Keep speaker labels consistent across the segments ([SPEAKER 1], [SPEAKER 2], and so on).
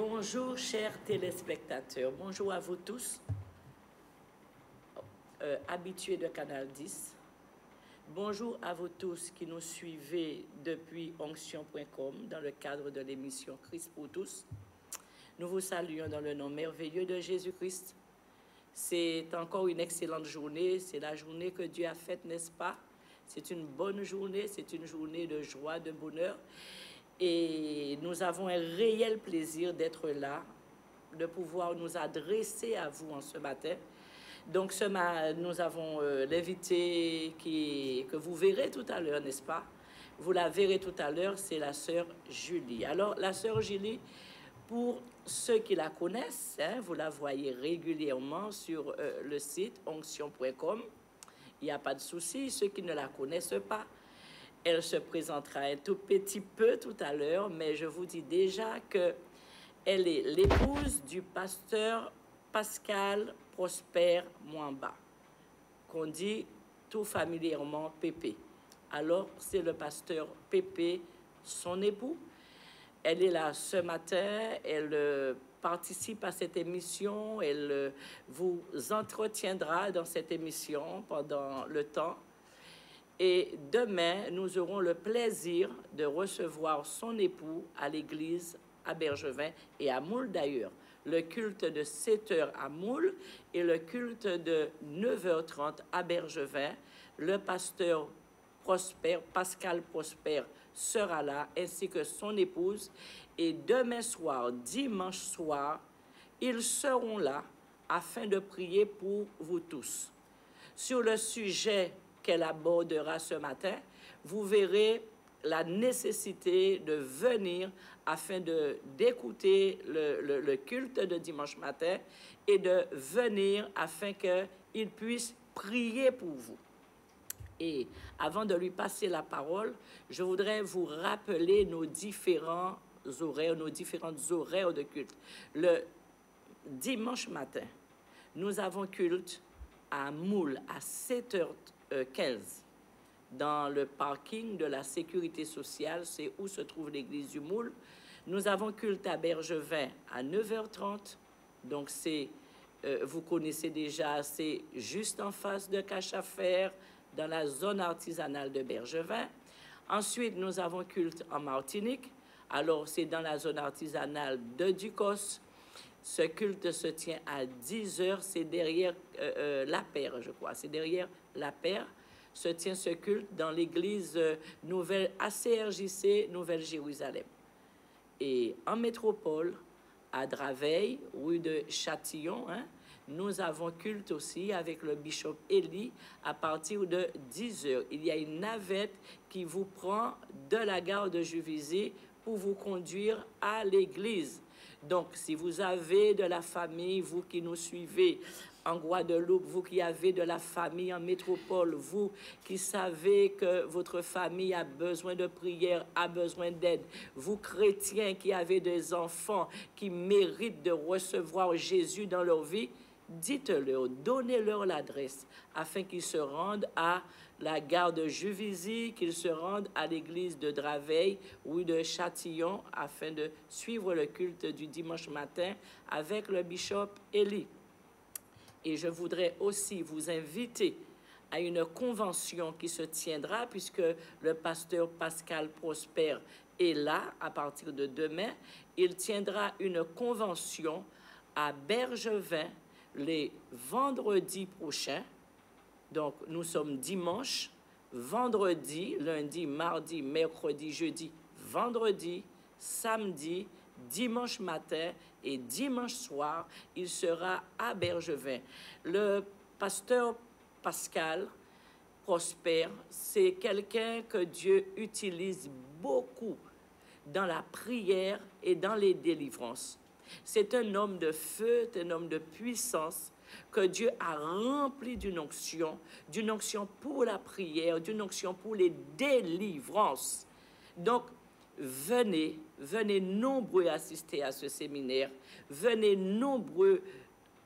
[SPEAKER 1] Bonjour chers téléspectateurs, bonjour à vous tous, habitués de Canal 10. Bonjour à vous tous qui nous suivez depuis onction.com dans le cadre de l'émission Christ pour tous. Nous vous saluons dans le nom merveilleux de Jésus-Christ. C'est encore une excellente journée, c'est la journée que Dieu a faite, n'est-ce pas? C'est une bonne journée, c'est une journée de joie, de bonheur. Et nous avons un réel plaisir d'être là, de pouvoir nous adresser à vous en ce matin. Donc, nous avons l'invité que vous verrez tout à l'heure, n'est-ce pas? Vous la verrez tout à l'heure, c'est la sœur Julie. Alors, la sœur Julie, pour ceux qui la connaissent, hein, vous la voyez régulièrement sur le site onction.com. Il n'y a pas de souci. Ceux qui ne la connaissent pas, elle se présentera un tout petit peu tout à l'heure, mais je vous dis déjà qu'elle est l'épouse du pasteur Pascal Prosper Mwamba, qu'on dit tout familièrement Pépé. Alors, c'est le pasteur Pépé, son époux. Elle est là ce matin, elle participe à cette émission, elle vous entretiendra dans cette émission pendant le temps. Et demain, nous aurons le plaisir de recevoir son époux à l'église à Bergevin et à Moule d'ailleurs. Le culte de 7h à Moule et le culte de 9h30 à Bergevin. Le pasteur Pascal Prosper sera là, ainsi que son épouse. Et demain soir, dimanche soir, ils seront là afin de prier pour vous tous. Sur le sujet qu'elle abordera ce matin, vous verrez la nécessité de venir afin d'écouter le culte de dimanche matin et de venir afin qu'il puisse prier pour vous. Et avant de lui passer la parole, je voudrais vous rappeler nos différentes horaires de culte. Le dimanche matin, nous avons culte à Moule à 7h15 dans le parking de la Sécurité sociale, c'est où se trouve l'église du Moule. Nous avons culte à Bergevin à 9h30, donc vous connaissez déjà, c'est juste en face de Cache à Faire, dans la zone artisanale de Bergevin. Ensuite, nous avons culte en Martinique, alors c'est dans la zone artisanale de Ducos. Ce culte se tient à 10h, c'est derrière la Paire, je crois. C'est derrière la Paire se tient ce culte dans l'église nouvelle ACRJC Nouvelle-Jérusalem. Et en métropole, à Draveil, rue de Châtillon, hein, nous avons culte aussi avec le bishop Eli à partir de 10h. Il y a une navette qui vous prend de la gare de Juvisy pour vous conduire à l'église. Donc, si vous avez de la famille, vous qui nous suivez en Guadeloupe, vous qui avez de la famille en métropole, vous qui savez que votre famille a besoin de prière, a besoin d'aide, vous chrétiens qui avez des enfants qui méritent de recevoir Jésus dans leur vie, dites-leur, donnez-leur l'adresse afin qu'ils se rendent à la gare de Juvisy, qu'ils se rendent à l'église de Draveil ou de Châtillon afin de suivre le culte du dimanche matin avec le bishop Eli. Et je voudrais aussi vous inviter à une convention qui se tiendra puisque le pasteur Pascal Prosper est là à partir de demain. Il tiendra une convention à Bergevin les vendredis prochains. Donc, nous sommes dimanche, vendredi, lundi, mardi, mercredi, jeudi, vendredi, samedi, dimanche matin et dimanche soir, il sera à Bergevin. Le pasteur Pascal Prosper, c'est quelqu'un que Dieu utilise beaucoup dans la prière et dans les délivrances. C'est un homme de feu, un homme de puissance que Dieu a rempli d'une onction pour la prière, d'une onction pour les délivrances. Donc, venez nombreux assister à ce séminaire, venez nombreux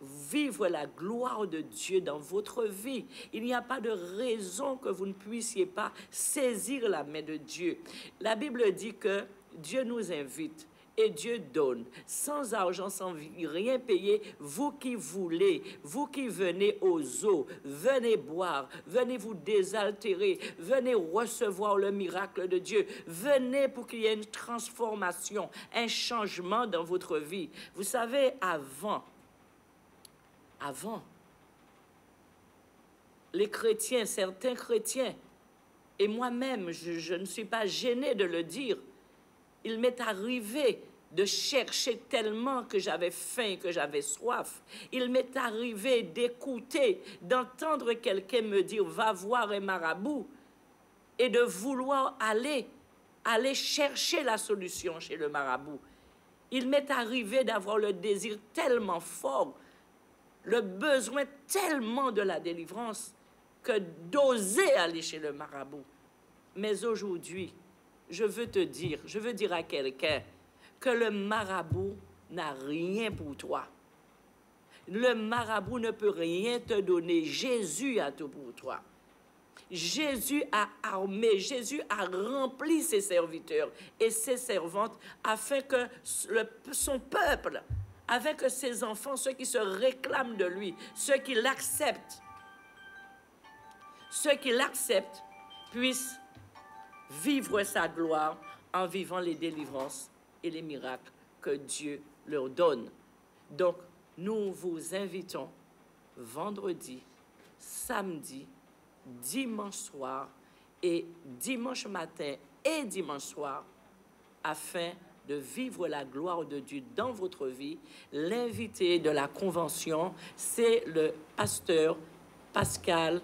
[SPEAKER 1] vivre la gloire de Dieu dans votre vie. Il n'y a pas de raison que vous ne puissiez pas saisir la main de Dieu. La Bible dit que Dieu nous invite et Dieu donne, sans argent, sans rien payer. Vous qui voulez, vous qui venez aux eaux, venez boire, venez vous désaltérer, venez recevoir le miracle de Dieu. Venez pour qu'il y ait une transformation, un changement dans votre vie. Vous savez, avant, les chrétiens, certains chrétiens, et moi-même, je ne suis pas gênée de le dire, il m'est arrivé de chercher tellement que j'avais faim, que j'avais soif. Il m'est arrivé d'écouter, d'entendre quelqu'un me dire « va voir un marabout » et de vouloir aller chercher la solution chez le marabout. Il m'est arrivé d'avoir le désir tellement fort, le besoin tellement de la délivrance, que d'oser aller chez le marabout. Mais aujourd'hui, je veux dire à quelqu'un que le marabout n'a rien pour toi. Le marabout ne peut rien te donner. Jésus a tout pour toi. Jésus a armé, Jésus a rempli ses serviteurs et ses servantes afin que son peuple, afin que ses enfants, ceux qui se réclament de lui, ceux qui l'acceptent, puissent vivre sa gloire en vivant les délivrances et les miracles que Dieu leur donne. Donc, nous vous invitons vendredi, samedi, dimanche soir et dimanche matin et dimanche soir afin de vivre la gloire de Dieu dans votre vie. L'invité de la convention, c'est le pasteur Pascal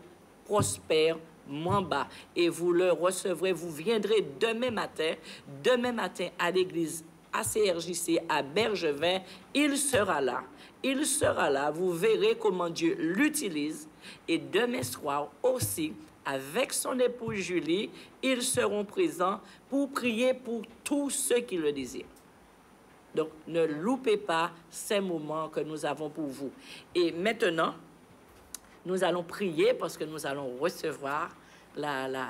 [SPEAKER 1] Prosper Mwamba. Et vous le recevrez, vous viendrez demain matin à l'église ACRJC à Bergevin. Il sera là, vous verrez comment Dieu l'utilise. Et demain soir aussi, avec son épouse Julie, ils seront présents pour prier pour tous ceux qui le désirent. Donc, ne loupez pas ces moments que nous avons pour vous. Et maintenant, nous allons prier parce que nous allons recevoir la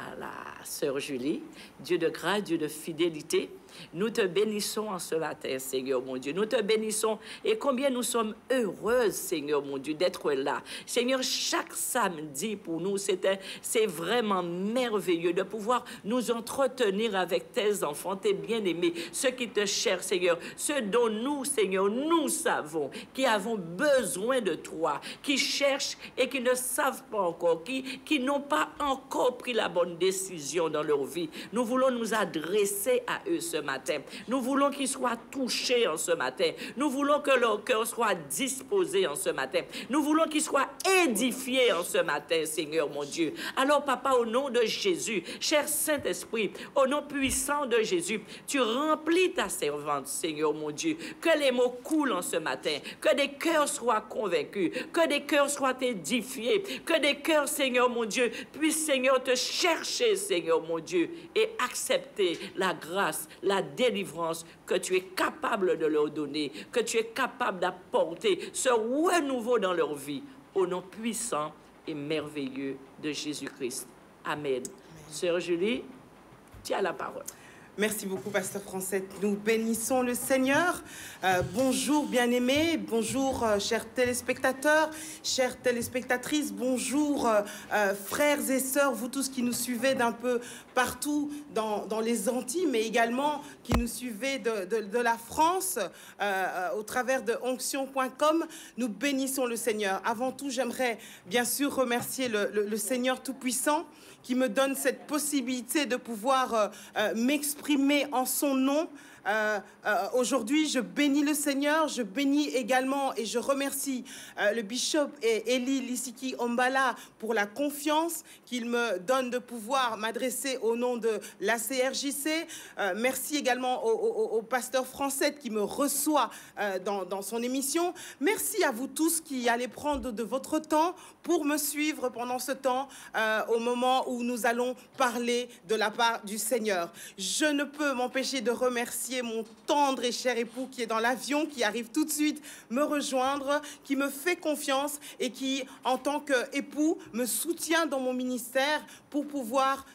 [SPEAKER 1] sœur Julie. Dieu de grâce, Dieu de fidélité, nous te bénissons en ce matin, Seigneur mon Dieu. Nous te bénissons et combien nous sommes heureuses, Seigneur mon Dieu, d'être là. Seigneur, chaque samedi pour nous, c'est vraiment merveilleux de pouvoir nous entretenir avec tes enfants, tes bien-aimés, ceux qui te cherchent, Seigneur, ceux dont nous, Seigneur, nous savons, qui avons besoin de toi, qui cherchent et qui ne savent pas encore, qui n'ont pas encore pris la bonne décision dans leur vie. Nous voulons nous adresser à eux ce matin. Nous voulons qu'ils soient touchés en ce matin. Nous voulons que leur cœur soit disposé en ce matin. Nous voulons qu'ils soient édifiés en ce matin, Seigneur mon Dieu. Alors, Papa, au nom de Jésus, cher Saint-Esprit, au nom puissant de Jésus, tu remplis ta servante, Seigneur mon Dieu. Que les mots coulent en ce matin. Que des cœurs soient convaincus. Que des cœurs soient édifiés. Que des cœurs, Seigneur mon Dieu, puissent, Seigneur, te chercher, Seigneur mon Dieu, et accepter la grâce, la délivrance que tu es capable de leur donner, que tu es capable d'apporter ce renouveau dans leur vie, au nom puissant et merveilleux de Jésus-Christ. Amen. Sœur Julie, tu as la parole.
[SPEAKER 2] Merci beaucoup, Pasteur Francette. Nous bénissons le Seigneur. Bonjour, bien-aimés. Bonjour, chers téléspectateurs, chères téléspectatrices. Bonjour, frères et sœurs, vous tous qui nous suivez d'un peu partout dans les Antilles, mais également qui nous suivez de la France au travers de onction.com. Nous bénissons le Seigneur. Avant tout, j'aimerais bien sûr remercier le Seigneur Tout-Puissant qui me donne cette possibilité de pouvoir m'exprimer en son nom. Aujourd'hui, je bénis le Seigneur, je bénis également et je remercie le bishop et Eli Lisiki Ombala pour la confiance qu'il me donne de pouvoir m'adresser au nom de l'ACRJC. Merci également au pasteur Francette qui me reçoit dans son émission. Merci à vous tous qui allez prendre de votre temps pour me suivre pendant ce temps au moment où nous allons parler de la part du Seigneur. Je ne peux m'empêcher de remercier remercier mon tendre et cher époux qui est dans l'avion, qui arrive tout de suite me rejoindre, qui me fait confiance et qui, en tant qu'époux, me soutient dans mon ministère pour pouvoir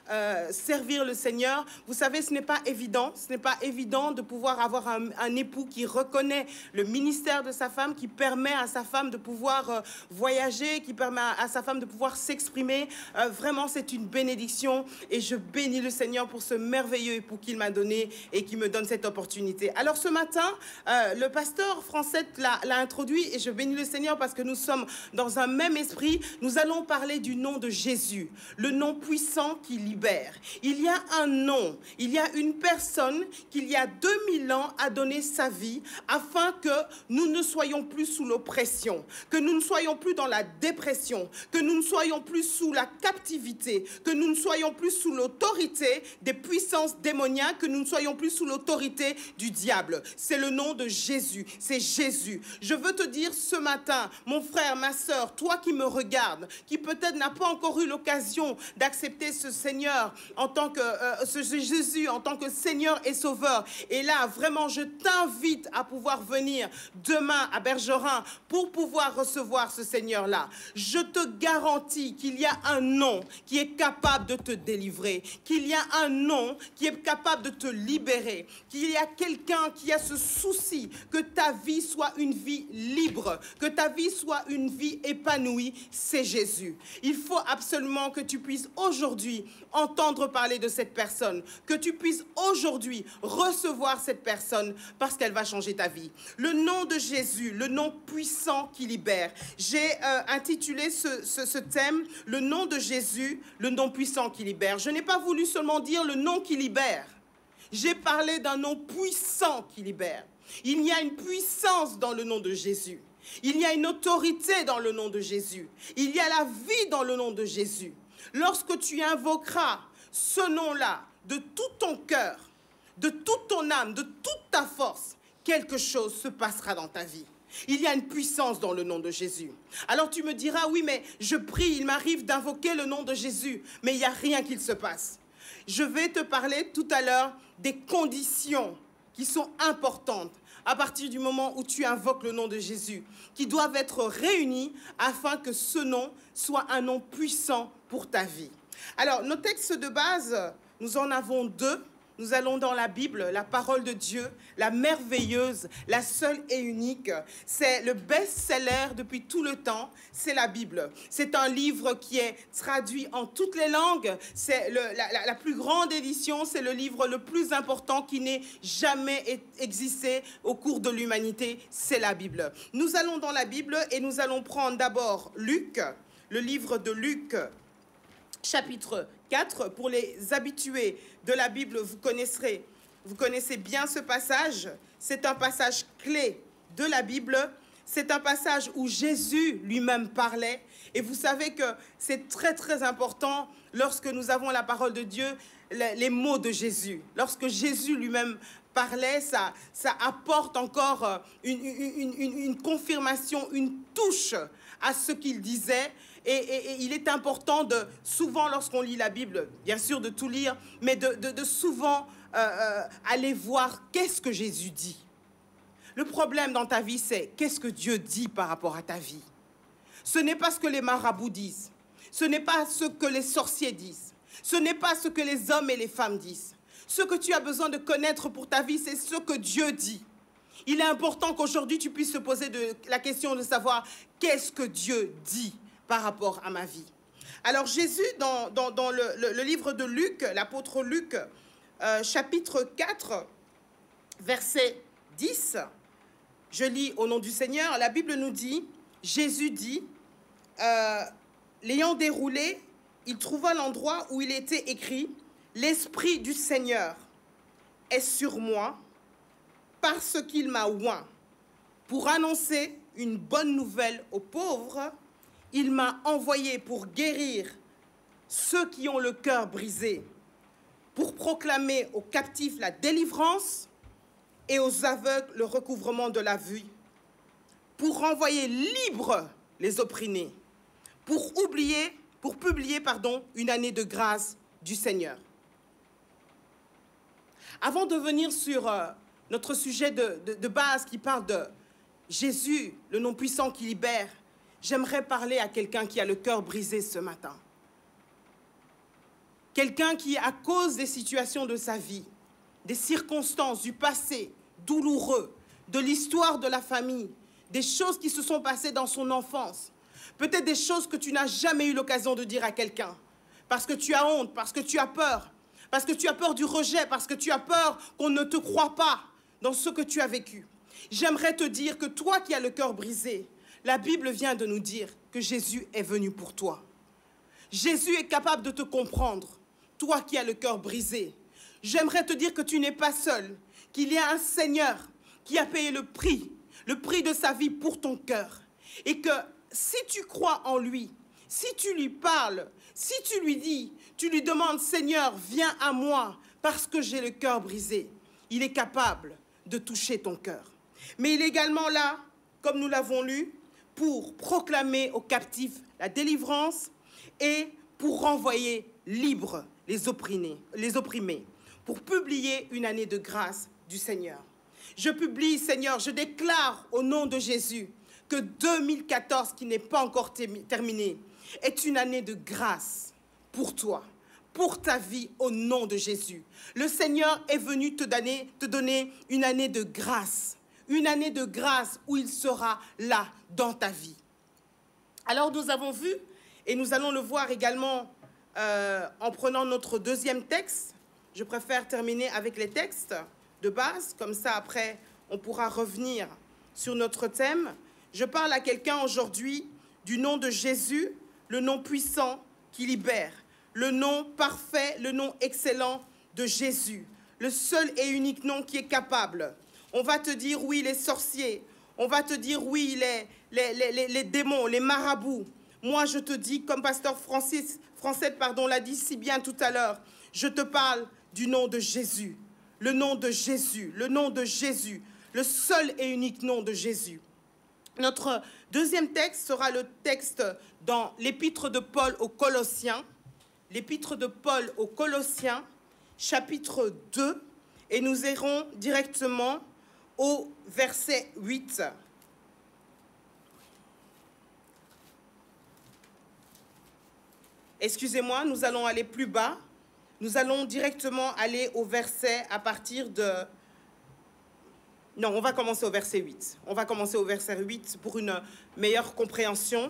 [SPEAKER 2] servir le Seigneur. Vous savez, ce n'est pas évident. Ce n'est pas évident de pouvoir avoir un époux qui reconnaît le ministère de sa femme, qui permet à sa femme de pouvoir voyager, qui permet à sa femme de pouvoir s'exprimer. Vraiment, c'est une bénédiction et je bénis le Seigneur pour ce merveilleux époux qu'il m'a donné et qui me donne cette opportunité. Alors ce matin, le pasteur Francette l'a introduit et je bénis le Seigneur parce que nous sommes dans un même esprit. Nous allons parler du nom de Jésus, le nom puissant qui libère. Il y a un nom, il y a une personne qui, il y a 2000 ans, a donné sa vie afin que nous ne soyons plus sous l'oppression, que nous ne soyons plus dans la dépression, que nous ne soyons plus sous la captivité, que nous ne soyons plus sous l'autorité des puissances démoniaques, que nous ne soyons plus sous l'autorité du diable. C'est le nom de Jésus, c'est Jésus. Je veux te dire ce matin, mon frère, ma sœur, toi qui me regardes, qui peut-être n'a pas encore eu l'occasion d'accepter ce Seigneur en tant que ce Jésus en tant que Seigneur et Sauveur. Et là, vraiment, je t'invite à pouvoir venir demain à Bergerin pour pouvoir recevoir ce Seigneur-là. Je te garantis qu'il y a un nom qui est capable de te délivrer, qu'il y a un nom qui est capable de te libérer, qu'il y a quelqu'un qui a ce souci que ta vie soit une vie libre, que ta vie soit une vie épanouie, c'est Jésus. Il faut absolument que tu puisses aujourd'hui entendre parler de cette personne, que tu puisses aujourd'hui recevoir cette personne parce qu'elle va changer ta vie. Le nom de Jésus, le nom puissant qui libère. J'ai intitulé ce thème, le nom de Jésus, le nom puissant qui libère. Je n'ai pas voulu seulement dire le nom qui libère. J'ai parlé d'un nom puissant qui libère. Il y a une puissance dans le nom de Jésus. Il y a une autorité dans le nom de Jésus. Il y a la vie dans le nom de Jésus. Lorsque tu invoqueras ce nom-là de tout ton cœur, de toute ton âme, de toute ta force, quelque chose se passera dans ta vie. Il y a une puissance dans le nom de Jésus. Alors tu me diras, oui, mais je prie, il m'arrive d'invoquer le nom de Jésus, mais il n'y a rien qui se passe. Je vais te parler tout à l'heure des conditions qui sont importantes à partir du moment où tu invoques le nom de Jésus, qui doivent être réunies afin que ce nom soit un nom puissant pour ta vie. Alors, nos textes de base, nous en avons deux. Nous allons dans la Bible, la parole de Dieu, la merveilleuse, la seule et unique. C'est le best-seller depuis tout le temps, c'est la Bible. C'est un livre qui est traduit en toutes les langues. C'est la plus grande édition, c'est le livre le plus important qui n'ait jamais existé au cours de l'humanité, c'est la Bible. Nous allons dans la Bible et nous allons prendre d'abord Luc, le livre de Luc, chapitre 4, pour les habitués de la Bible, vous connaissez bien ce passage. C'est un passage clé de la Bible. C'est un passage où Jésus lui-même parlait. Et vous savez que c'est très, très important lorsque nous avons la parole de Dieu, les mots de Jésus. Lorsque Jésus lui-même parlait, ça apporte encore une confirmation, une touche à ce qu'il disait. Et il est important de, souvent lorsqu'on lit la Bible, bien sûr de tout lire, mais de souvent aller voir qu'est-ce que Jésus dit. Le problème dans ta vie, c'est qu'est-ce que Dieu dit par rapport à ta vie. Ce n'est pas ce que les marabouts disent, ce n'est pas ce que les sorciers disent, ce n'est pas ce que les hommes et les femmes disent. Ce que tu as besoin de connaître pour ta vie, c'est ce que Dieu dit. Il est important qu'aujourd'hui tu puisses te poser la question de savoir qu'est-ce que Dieu dit par rapport à ma vie. Alors Jésus, dans le livre de Luc, l'apôtre Luc, chapitre 4, verset 10, je lis au nom du Seigneur, la Bible nous dit, Jésus dit, l'ayant déroulé, il trouva l'endroit où il était écrit, « L'Esprit du Seigneur est sur moi, parce qu'il m'a oint, pour annoncer une bonne nouvelle aux pauvres. Il m'a envoyé pour guérir ceux qui ont le cœur brisé, pour proclamer aux captifs la délivrance et aux aveugles le recouvrement de la vue, pour renvoyer libres les opprimés, pour publier une année de grâce du Seigneur. Avant de venir sur notre sujet de base qui parle de Jésus, le nom puissant qui libère, j'aimerais parler à quelqu'un qui a le cœur brisé ce matin. Quelqu'un qui, à cause des situations de sa vie, des circonstances du passé douloureux, de l'histoire de la famille, des choses qui se sont passées dans son enfance, peut-être des choses que tu n'as jamais eu l'occasion de dire à quelqu'un, parce que tu as honte, parce que tu as peur du rejet, parce que tu as peur qu'on ne te croie pas dans ce que tu as vécu. J'aimerais te dire que toi qui as le cœur brisé, la Bible vient de nous dire que Jésus est venu pour toi. Jésus est capable de te comprendre, toi qui as le cœur brisé. J'aimerais te dire que tu n'es pas seul, qu'il y a un Seigneur qui a payé le prix de sa vie pour ton cœur. Et que si tu crois en lui, si tu lui parles, si tu lui dis, tu lui demandes, Seigneur, viens à moi parce que j'ai le cœur brisé, il est capable de toucher ton cœur. Mais il est également là, comme nous l'avons lu, pour proclamer aux captifs la délivrance et pour renvoyer libres les opprimés, pour publier une année de grâce du Seigneur. Je publie, Seigneur, je déclare au nom de Jésus que 2014, qui n'est pas encore terminée, est une année de grâce pour toi, pour ta vie, au nom de Jésus. Le Seigneur est venu te donner une année de grâce où il sera là dans ta vie. Alors nous avons vu, et nous allons le voir également en prenant notre deuxième texte. Je préfère terminer avec les textes de base, comme ça après on pourra revenir sur notre thème. Je parle à quelqu'un aujourd'hui du nom de Jésus, le nom puissant qui libère, le nom parfait, le nom excellent de Jésus, le seul et unique nom qui est capable. On va te dire oui les sorciers, on va te dire oui les démons, les marabouts. Moi je te dis, comme pasteur Francette l'a dit si bien tout à l'heure, je te parle du nom de Jésus, le nom de Jésus, le nom de Jésus, le seul et unique nom de Jésus. Notre deuxième texte sera le texte dans l'épître de Paul aux Colossiens, chapitre 2, et nous irons directement au verset 8. Excusez-moi, nous allons aller plus bas. Nous allons directement aller au verset à partir de... Non, on va commencer au verset 8. On va commencer au verset 8 pour une meilleure compréhension.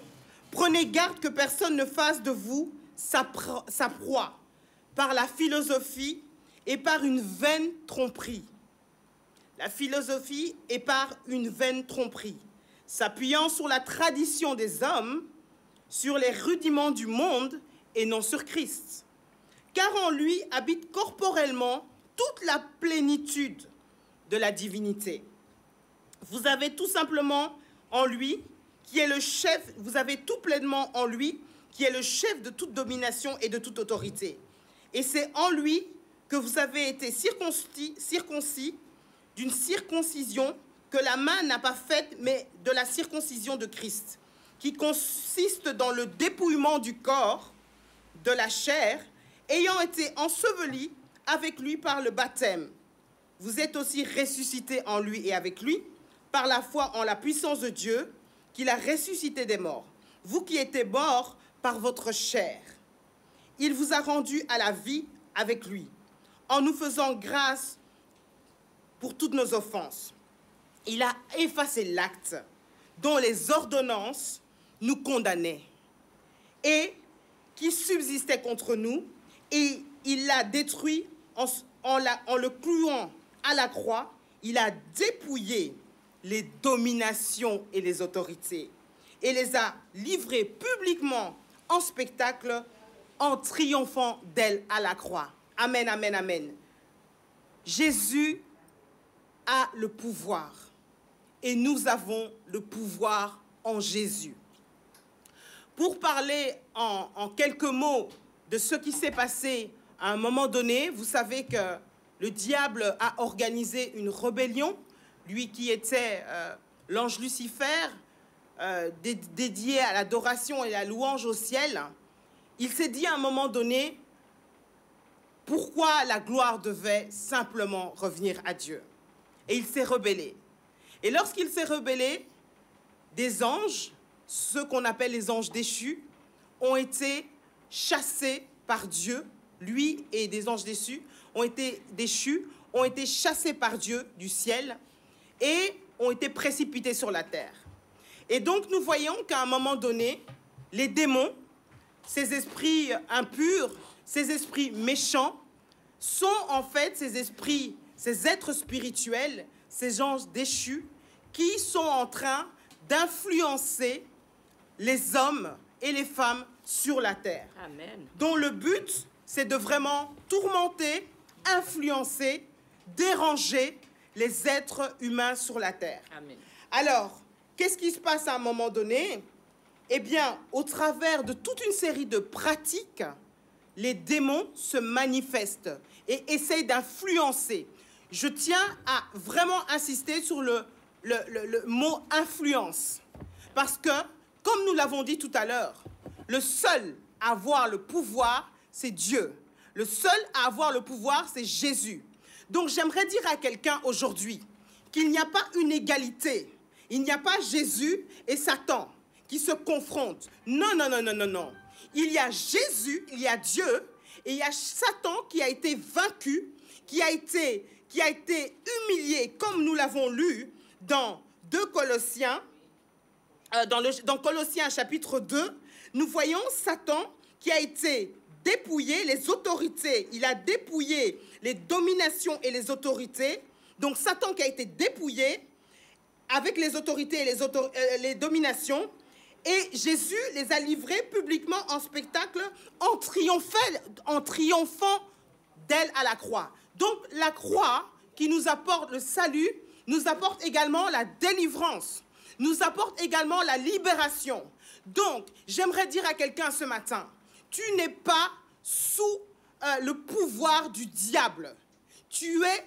[SPEAKER 2] Prenez garde que personne ne fasse de vous sa proie par la philosophie et par une vaine tromperie. La philosophie et par une vaine tromperie, s'appuyant sur la tradition des hommes, sur les rudiments du monde et non sur Christ. Car en lui habite corporellement toute la plénitude de la divinité. Vous avez tout simplement en lui, qui est le chef, vous avez tout pleinement en lui, qui est le chef de toute domination et de toute autorité. Et c'est en lui que vous avez été circoncis d'une circoncision que la main n'a pas faite, mais de la circoncision de Christ, qui consiste dans le dépouillement du corps, de la chair, ayant été ensevelis avec lui par le baptême. Vous êtes aussi ressuscités en lui et avec lui, par la foi en la puissance de Dieu, qu'il a ressuscité des morts. Vous qui étiez morts par votre chair, il vous a rendus à la vie avec lui, en nous faisant grâce pour toutes nos offenses. Il a effacé l'acte dont les ordonnances nous condamnaient et qui subsistait contre nous, et il l'a détruit en le clouant à la croix. Il a dépouillé les dominations et les autorités et les a livrées publiquement en spectacle en triomphant d'elles à la croix. Amen, amen, amen. Jésus a le pouvoir et nous avons le pouvoir en Jésus. Pour parler en quelques mots de ce qui s'est passé à un moment donné, vous savez que le diable a organisé une rébellion, lui qui était l'ange Lucifer, dédié à l'adoration et à la louange au ciel. Il s'est dit à un moment donné pourquoi la gloire devait simplement revenir à Dieu. et il s'est rebellé. Et lorsqu'il s'est rebellé, des anges, ceux qu'on appelle les anges déchus, ont été chassés par Dieu. Lui et des anges déchus, ont été chassés par Dieu du ciel et ont été précipités sur la terre. Et donc nous voyons qu'à un moment donné, les démons, ces esprits impurs, ces esprits méchants, sont en fait ces esprits, ces êtres spirituels, ces anges déchus, qui sont en train d'influencer les hommes et les femmes sur la terre.
[SPEAKER 1] Amen.
[SPEAKER 2] Dont le but, c'est de vraiment tourmenter, influencer, déranger les êtres humains sur la terre.
[SPEAKER 1] Amen.
[SPEAKER 2] Alors, qu'est-ce qui se passe à un moment donné? Eh bien, au travers de toute une série de pratiques, les démons se manifestent et essayent d'influencer. Je tiens à vraiment insister sur le mot « influence ». Parce que, comme nous l'avons dit tout à l'heure, le seul à avoir le pouvoir, c'est Dieu. Le seul à avoir le pouvoir, c'est Jésus. Donc, j'aimerais dire à quelqu'un aujourd'hui qu'il n'y a pas une égalité. Il n'y a pas Jésus et Satan qui se confrontent. Non, non, non, non, non, non. Il y a Jésus, il y a Dieu, et il y a Satan qui a été vaincu, qui a été humilié, comme nous l'avons lu dans 2 Colossiens, dans Colossiens chapitre 2, nous voyons Satan qui a été dépouillé, les autorités, il a dépouillé les dominations et les autorités. Donc Satan qui a été dépouillé avec les autorités et les dominations. Et Jésus les a livrés publiquement en spectacle en triomphant d'elle à la croix. Donc la croix qui nous apporte le salut, nous apporte également la délivrance, nous apporte également la libération. Donc, j'aimerais dire à quelqu'un ce matin, tu n'es pas sous le pouvoir du diable. Tu es,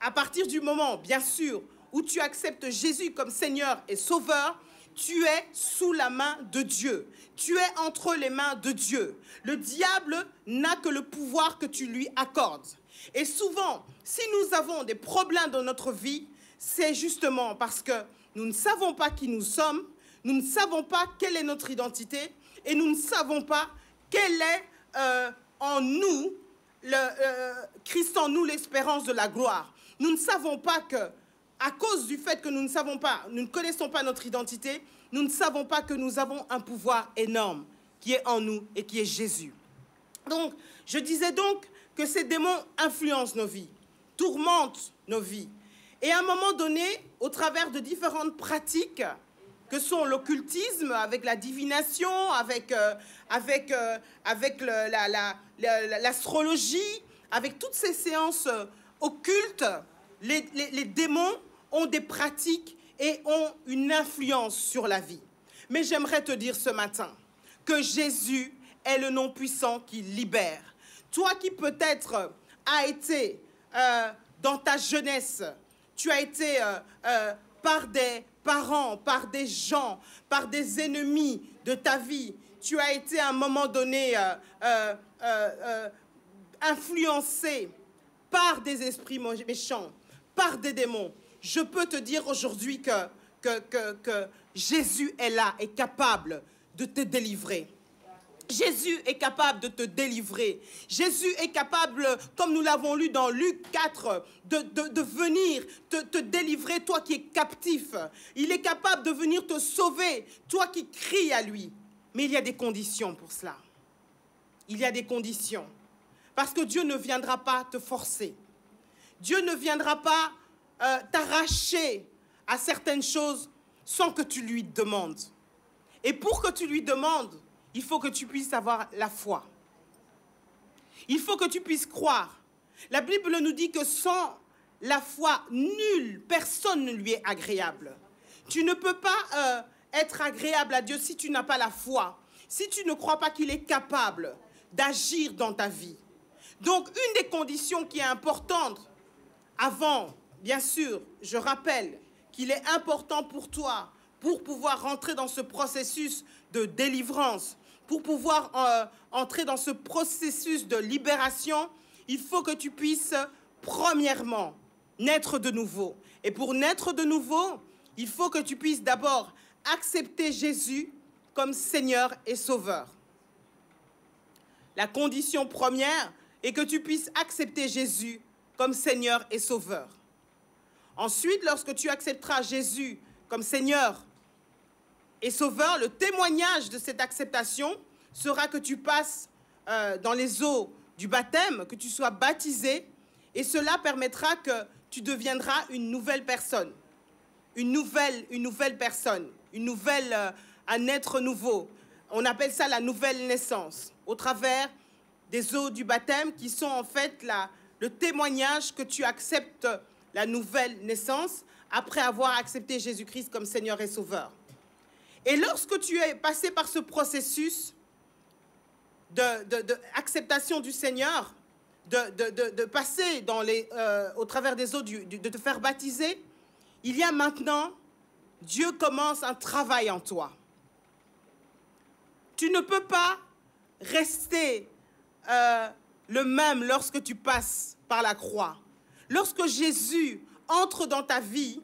[SPEAKER 2] à partir du moment, bien sûr, où tu acceptes Jésus comme Seigneur et Sauveur, tu es sous la main de Dieu. Tu es entre les mains de Dieu. Le diable n'a que le pouvoir que tu lui accordes. Et souvent, si nous avons des problèmes dans notre vie, c'est justement parce que nous ne savons pas qui nous sommes, nous ne savons pas quelle est notre identité et nous ne savons pas quelle est en nous, Christ en nous, l'espérance de la gloire. Nous ne savons pas que, à cause du fait que nous ne connaissons pas notre identité, nous ne savons pas que nous avons un pouvoir énorme qui est en nous et qui est Jésus. Donc, je disais donc que ces démons influencent nos vies, tourmentent nos vies. Et à un moment donné, au travers de différentes pratiques, que sont l'occultisme, avec la divination, avec l'astrologie, avec toutes ces séances occultes, les démons ont des pratiques et ont une influence sur la vie. Mais j'aimerais te dire ce matin que Jésus est le nom puissant qui libère. Toi qui peut-être as été dans ta jeunesse, tu as été par des parents, par des gens, par des ennemis de ta vie, tu as été à un moment donné influencé par des esprits méchants, par des démons. Je peux te dire aujourd'hui que Jésus est là, est capable de te délivrer. Jésus est capable de te délivrer. Jésus est capable, comme nous l'avons lu dans Luc 4, de venir te délivrer, toi qui es captif. Il est capable de venir te sauver, toi qui cries à lui. Mais il y a des conditions pour cela. Il y a des conditions. Parce que Dieu ne viendra pas te forcer. Dieu ne viendra pas t'arracher à certaines choses sans que tu lui demandes. Et pour que tu lui demandes, il faut que tu puisses avoir la foi. Il faut que tu puisses croire. La Bible nous dit que sans la foi, personne ne lui est agréable. Tu ne peux pas être agréable à Dieu si tu n'as pas la foi, si tu ne crois pas qu'il est capable d'agir dans ta vie. Donc, une des conditions qui est importante, avant, bien sûr, je rappelle qu'il est important pour toi, pour pouvoir rentrer dans ce processus de délivrance, pour pouvoir entrer dans ce processus de libération, il faut que tu puisses, premièrement, naître de nouveau. Et pour naître de nouveau, il faut que tu puisses d'abord accepter Jésus comme Seigneur et Sauveur. La condition première est que tu puisses accepter Jésus comme Seigneur et Sauveur. Ensuite, lorsque tu accepteras Jésus comme Seigneur et Sauveur, le témoignage de cette acceptation sera que tu passes dans les eaux du baptême, que tu sois baptisé, et cela permettra que tu deviendras une nouvelle personne, une nouvelle personne, un être nouveau. On appelle ça la nouvelle naissance, au travers des eaux du baptême qui sont en fait le témoignage que tu acceptes la nouvelle naissance après avoir accepté Jésus-Christ comme Seigneur et Sauveur. Et lorsque tu es passé par ce processus d'acceptation du Seigneur, de passer au travers des eaux, de te faire baptiser, il y a maintenant, Dieu commence un travail en toi. Tu ne peux pas rester le même lorsque tu passes par la croix. Lorsque Jésus entre dans ta vie,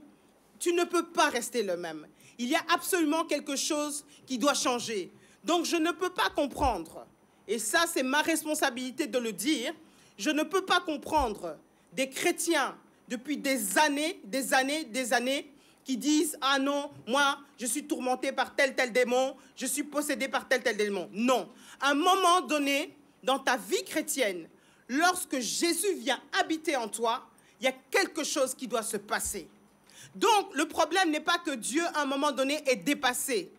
[SPEAKER 2] tu ne peux pas rester le même. Il y a absolument quelque chose qui doit changer. Donc, je ne peux pas comprendre, et ça, c'est ma responsabilité de le dire, je ne peux pas comprendre des chrétiens depuis des années, qui disent « Ah non, moi, je suis tourmenté par tel démon, je suis possédé par tel démon. » Non. À un moment donné, dans ta vie chrétienne, lorsque Jésus vient habiter en toi, il y a quelque chose qui doit se passer. Donc, le problème n'est pas que Dieu, à un moment donné, est dépassé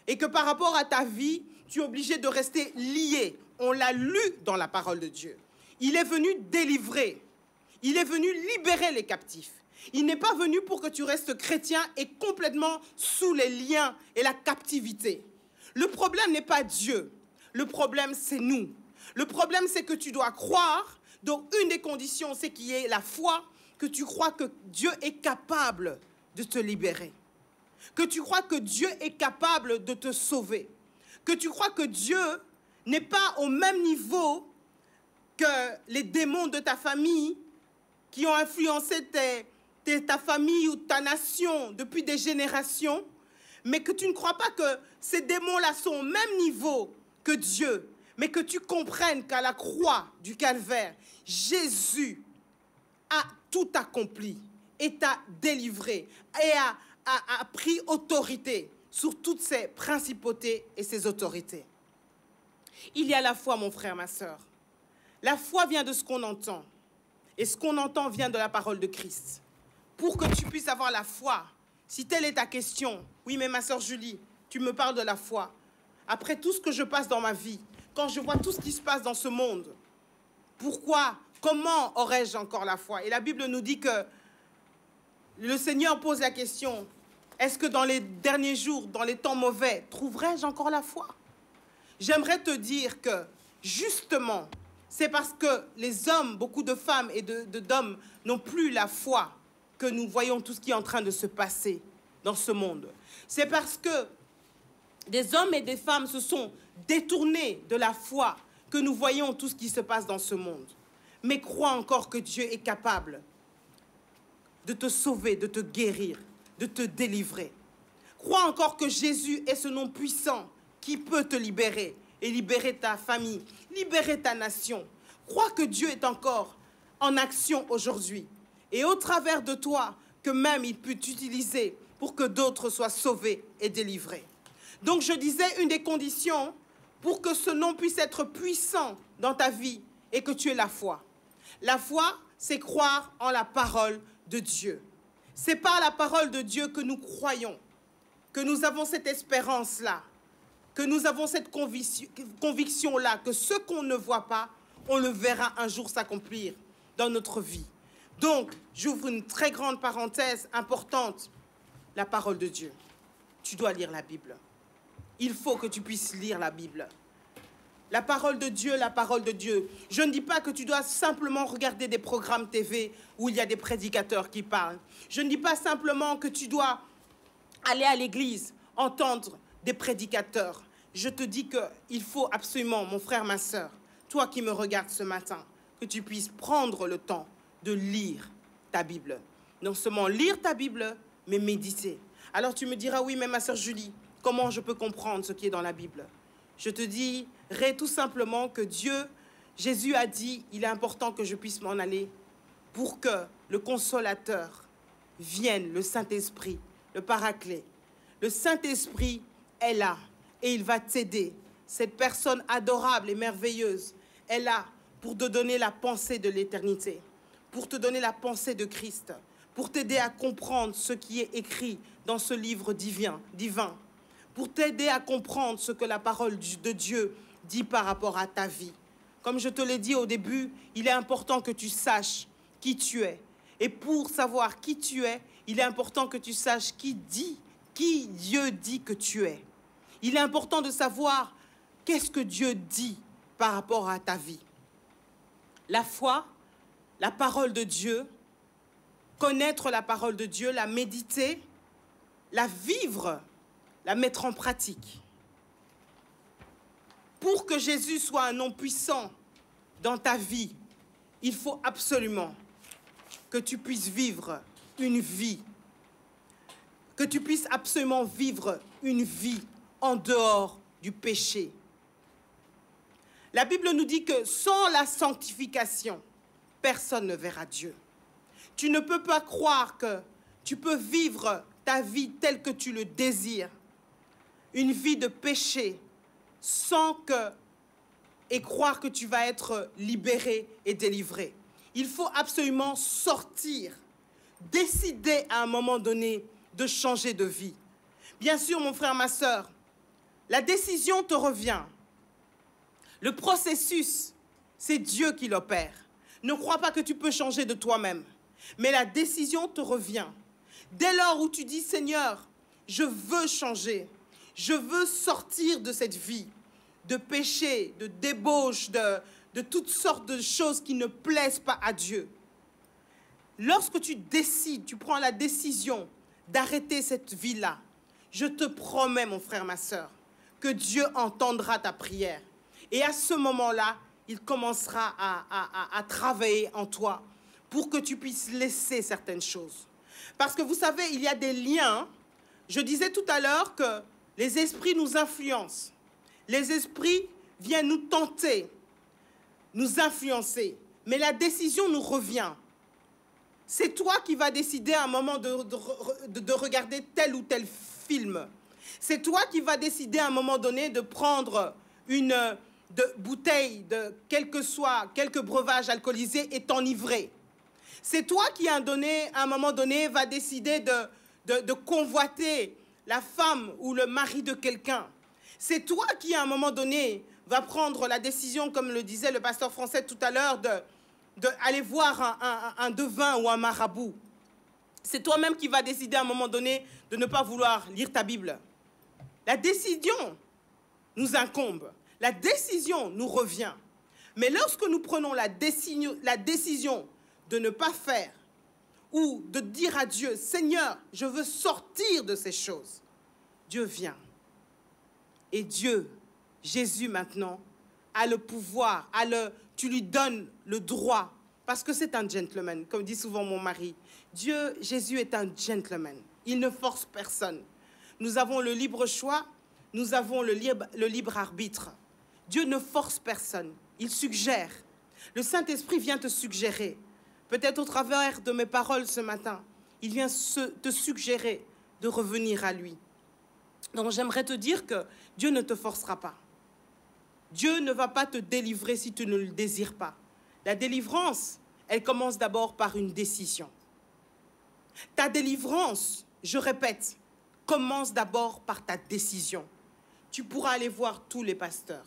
[SPEAKER 2] et que par rapport à ta vie, tu es obligé de rester lié. On l'a lu dans la parole de Dieu. Il est venu délivrer. Il est venu libérer les captifs. Il n'est pas venu pour que tu restes chrétien et complètement sous les liens et la captivité. Le problème n'est pas Dieu. Le problème, c'est nous. Le problème, c'est que tu dois croire. Donc, une des conditions, c'est qu'il y ait la foi, que tu crois que Dieu est capable de te libérer. Que tu crois que Dieu est capable de te sauver. Que tu crois que Dieu n'est pas au même niveau que les démons de ta famille qui ont influencé ta famille ou ta nation depuis des générations, mais que tu ne crois pas que ces démons-là sont au même niveau que Dieu, mais que tu comprennes qu'à la croix du Calvaire, Jésus a tout accompli et t'a délivré et a pris autorité sur toutes ces principautés et ces autorités. Il y a la foi, mon frère, ma sœur. La foi vient de ce qu'on entend. Et ce qu'on entend vient de la parole de Christ. Pour que tu puisses avoir la foi, si telle est ta question, oui, mais ma sœur Julie, tu me parles de la foi. Après tout ce que je passe dans ma vie, quand je vois tout ce qui se passe dans ce monde, pourquoi, comment aurais-je encore la foi? Et la Bible nous dit que le Seigneur pose la question, est-ce que dans les derniers jours, dans les temps mauvais, trouverai-je encore la foi? J'aimerais te dire que, justement, c'est parce que les hommes, beaucoup de femmes et d'hommes n'ont plus la foi que nous voyons tout ce qui est en train de se passer dans ce monde. C'est parce que des hommes et des femmes se sont détournés de la foi que nous voyons tout ce qui se passe dans ce monde. Mais crois encore que Dieu est capable de te sauver, de te guérir, de te délivrer. Crois encore que Jésus est ce nom puissant qui peut te libérer et libérer ta famille, libérer ta nation. Crois que Dieu est encore en action aujourd'hui et au travers de toi que même il peut t'utiliser pour que d'autres soient sauvés et délivrés. Donc je disais, une des conditions pour que ce nom puisse être puissant dans ta vie et que tu aies la foi. La foi, c'est croire en la parole de Dieu. C'est par la parole de Dieu que nous croyons, que nous avons cette espérance-là, que nous avons cette conviction-là, que ce qu'on ne voit pas, on le verra un jour s'accomplir dans notre vie. Donc, j'ouvre une très grande parenthèse importante, la parole de Dieu. Tu dois lire la Bible. Il faut que tu puisses lire la Bible. La parole de Dieu, la parole de Dieu. Je ne dis pas que tu dois simplement regarder des programmes TV où il y a des prédicateurs qui parlent. Je ne dis pas simplement que tu dois aller à l'église, entendre des prédicateurs. Je te dis qu'il faut absolument, mon frère, ma sœur, toi qui me regardes ce matin, que tu puisses prendre le temps de lire ta Bible. Non seulement lire ta Bible, mais méditer. Alors tu me diras, oui, mais ma sœur Julie, comment je peux comprendre ce qui est dans la Bible? Je te dirai tout simplement que Jésus a dit, il est important que je puisse m'en aller pour que le Consolateur vienne, le Saint-Esprit, le Paraclet. Le Saint-Esprit est là et il va t'aider. Cette personne adorable et merveilleuse est là pour te donner la pensée de l'éternité, pour te donner la pensée de Christ, pour t'aider à comprendre ce qui est écrit dans ce livre divin, pour t'aider à comprendre ce que la parole de Dieu dit par rapport à ta vie. Comme je te l'ai dit au début, il est important que tu saches qui tu es. Et pour savoir qui tu es, il est important que tu saches qui Dieu dit que tu es. Il est important de savoir qu'est-ce que Dieu dit par rapport à ta vie. La foi, la parole de Dieu, connaître la parole de Dieu, la méditer, la vivre, la mettre en pratique. Pour que Jésus soit un nom puissant dans ta vie, il faut absolument que tu puisses vivre une vie, que tu puisses absolument vivre une vie en dehors du péché. La Bible nous dit que sans la sanctification, personne ne verra Dieu. Tu ne peux pas croire que tu peux vivre ta vie telle que tu le désires, une vie de péché, et croire que tu vas être libéré et délivré. Il faut absolument sortir, décider à un moment donné de changer de vie. Bien sûr, mon frère, ma sœur, la décision te revient. Le processus, c'est Dieu qui l'opère. Ne crois pas que tu peux changer de toi-même, mais la décision te revient. Dès lors où tu dis, Seigneur, je veux changer, je veux sortir de cette vie, de péché, de débauche, de toutes sortes de choses qui ne plaisent pas à Dieu. Lorsque tu décides, tu prends la décision d'arrêter cette vie-là, je te promets, mon frère, ma sœur, que Dieu entendra ta prière. Et à ce moment-là, il commencera à travailler en toi pour que tu puisses laisser certaines choses. Parce que vous savez, il y a des liens. Je disais tout à l'heure que les esprits nous influencent. Les esprits viennent nous tenter, nous influencer. Mais la décision nous revient. C'est toi qui vas décider à un moment de regarder tel ou tel film. C'est toi qui vas décider à un moment donné de prendre une bouteille de quelques breuvages alcoolisés et t'enivrer. C'est toi qui à un moment donné va décider de convoiter la femme ou le mari de quelqu'un. C'est toi qui à un moment donné va prendre la décision, comme le disait le pasteur français tout à l'heure, d'aller voir un devin ou un marabout. C'est toi-même qui vas décider à un moment donné de ne pas vouloir lire ta Bible. La décision nous incombe. La décision nous revient. Mais lorsque nous prenons la décision de ne pas faire ou de dire à Dieu, Seigneur, je veux sortir de ces choses, Dieu vient. Et Dieu, Jésus maintenant, a le pouvoir, tu lui donnes le droit, parce que c'est un gentleman, comme dit souvent mon mari. Jésus est un gentleman. Il ne force personne. Nous avons le libre choix, nous avons le libre arbitre. Dieu ne force personne, il suggère. Le Saint-Esprit vient te suggérer. Peut-être au travers de mes paroles ce matin, il vient te suggérer de revenir à lui. Donc j'aimerais te dire que Dieu ne te forcera pas. Dieu ne va pas te délivrer si tu ne le désires pas. La délivrance, elle commence d'abord par une décision. Ta délivrance, je répète, commence d'abord par ta décision. Tu pourras aller voir tous les pasteurs.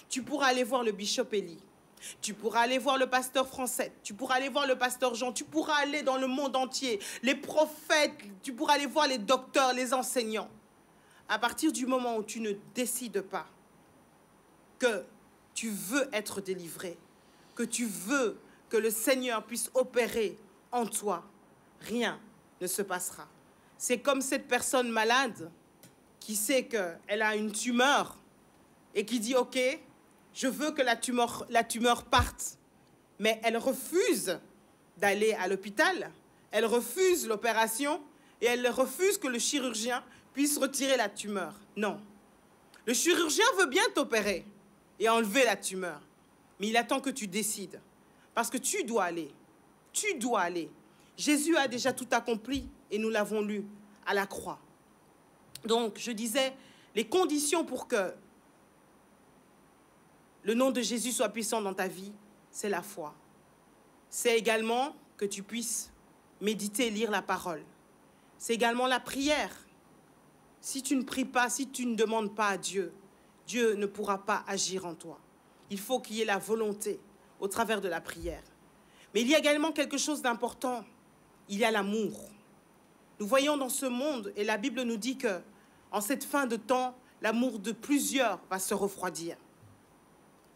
[SPEAKER 2] Tu pourras aller voir le bishop Élie. Tu pourras aller voir le pasteur Français. Tu pourras aller voir le pasteur Jean. Tu pourras aller dans le monde entier. Les prophètes, tu pourras aller voir les docteurs, les enseignants. À partir du moment où tu ne décides pas que tu veux être délivré, que tu veux que le Seigneur puisse opérer en toi, rien ne se passera. C'est comme cette personne malade qui sait qu'elle a une tumeur et qui dit « Ok, je veux que la tumeur parte », mais elle refuse d'aller à l'hôpital, Elle refuse l'opération et elle refuse que le chirurgien puisse retirer la tumeur. Non. Le chirurgien veut bien t'opérer et enlever la tumeur. Mais il attend que tu décides. Parce que tu dois aller. Tu dois aller. Jésus a déjà tout accompli et nous l'avons lu à la croix. Donc, je disais, les conditions pour que le nom de Jésus soit puissant dans ta vie, c'est la foi. C'est également que tu puisses méditer et lire la parole. C'est également la prière. Si tu ne pries pas, si tu ne demandes pas à Dieu, Dieu ne pourra pas agir en toi. Il faut qu'il y ait la volonté au travers de la prière. Mais il y a également quelque chose d'important. Il y a l'amour. Nous voyons dans ce monde, et la Bible nous dit que en cette fin de temps, l'amour de plusieurs va se refroidir.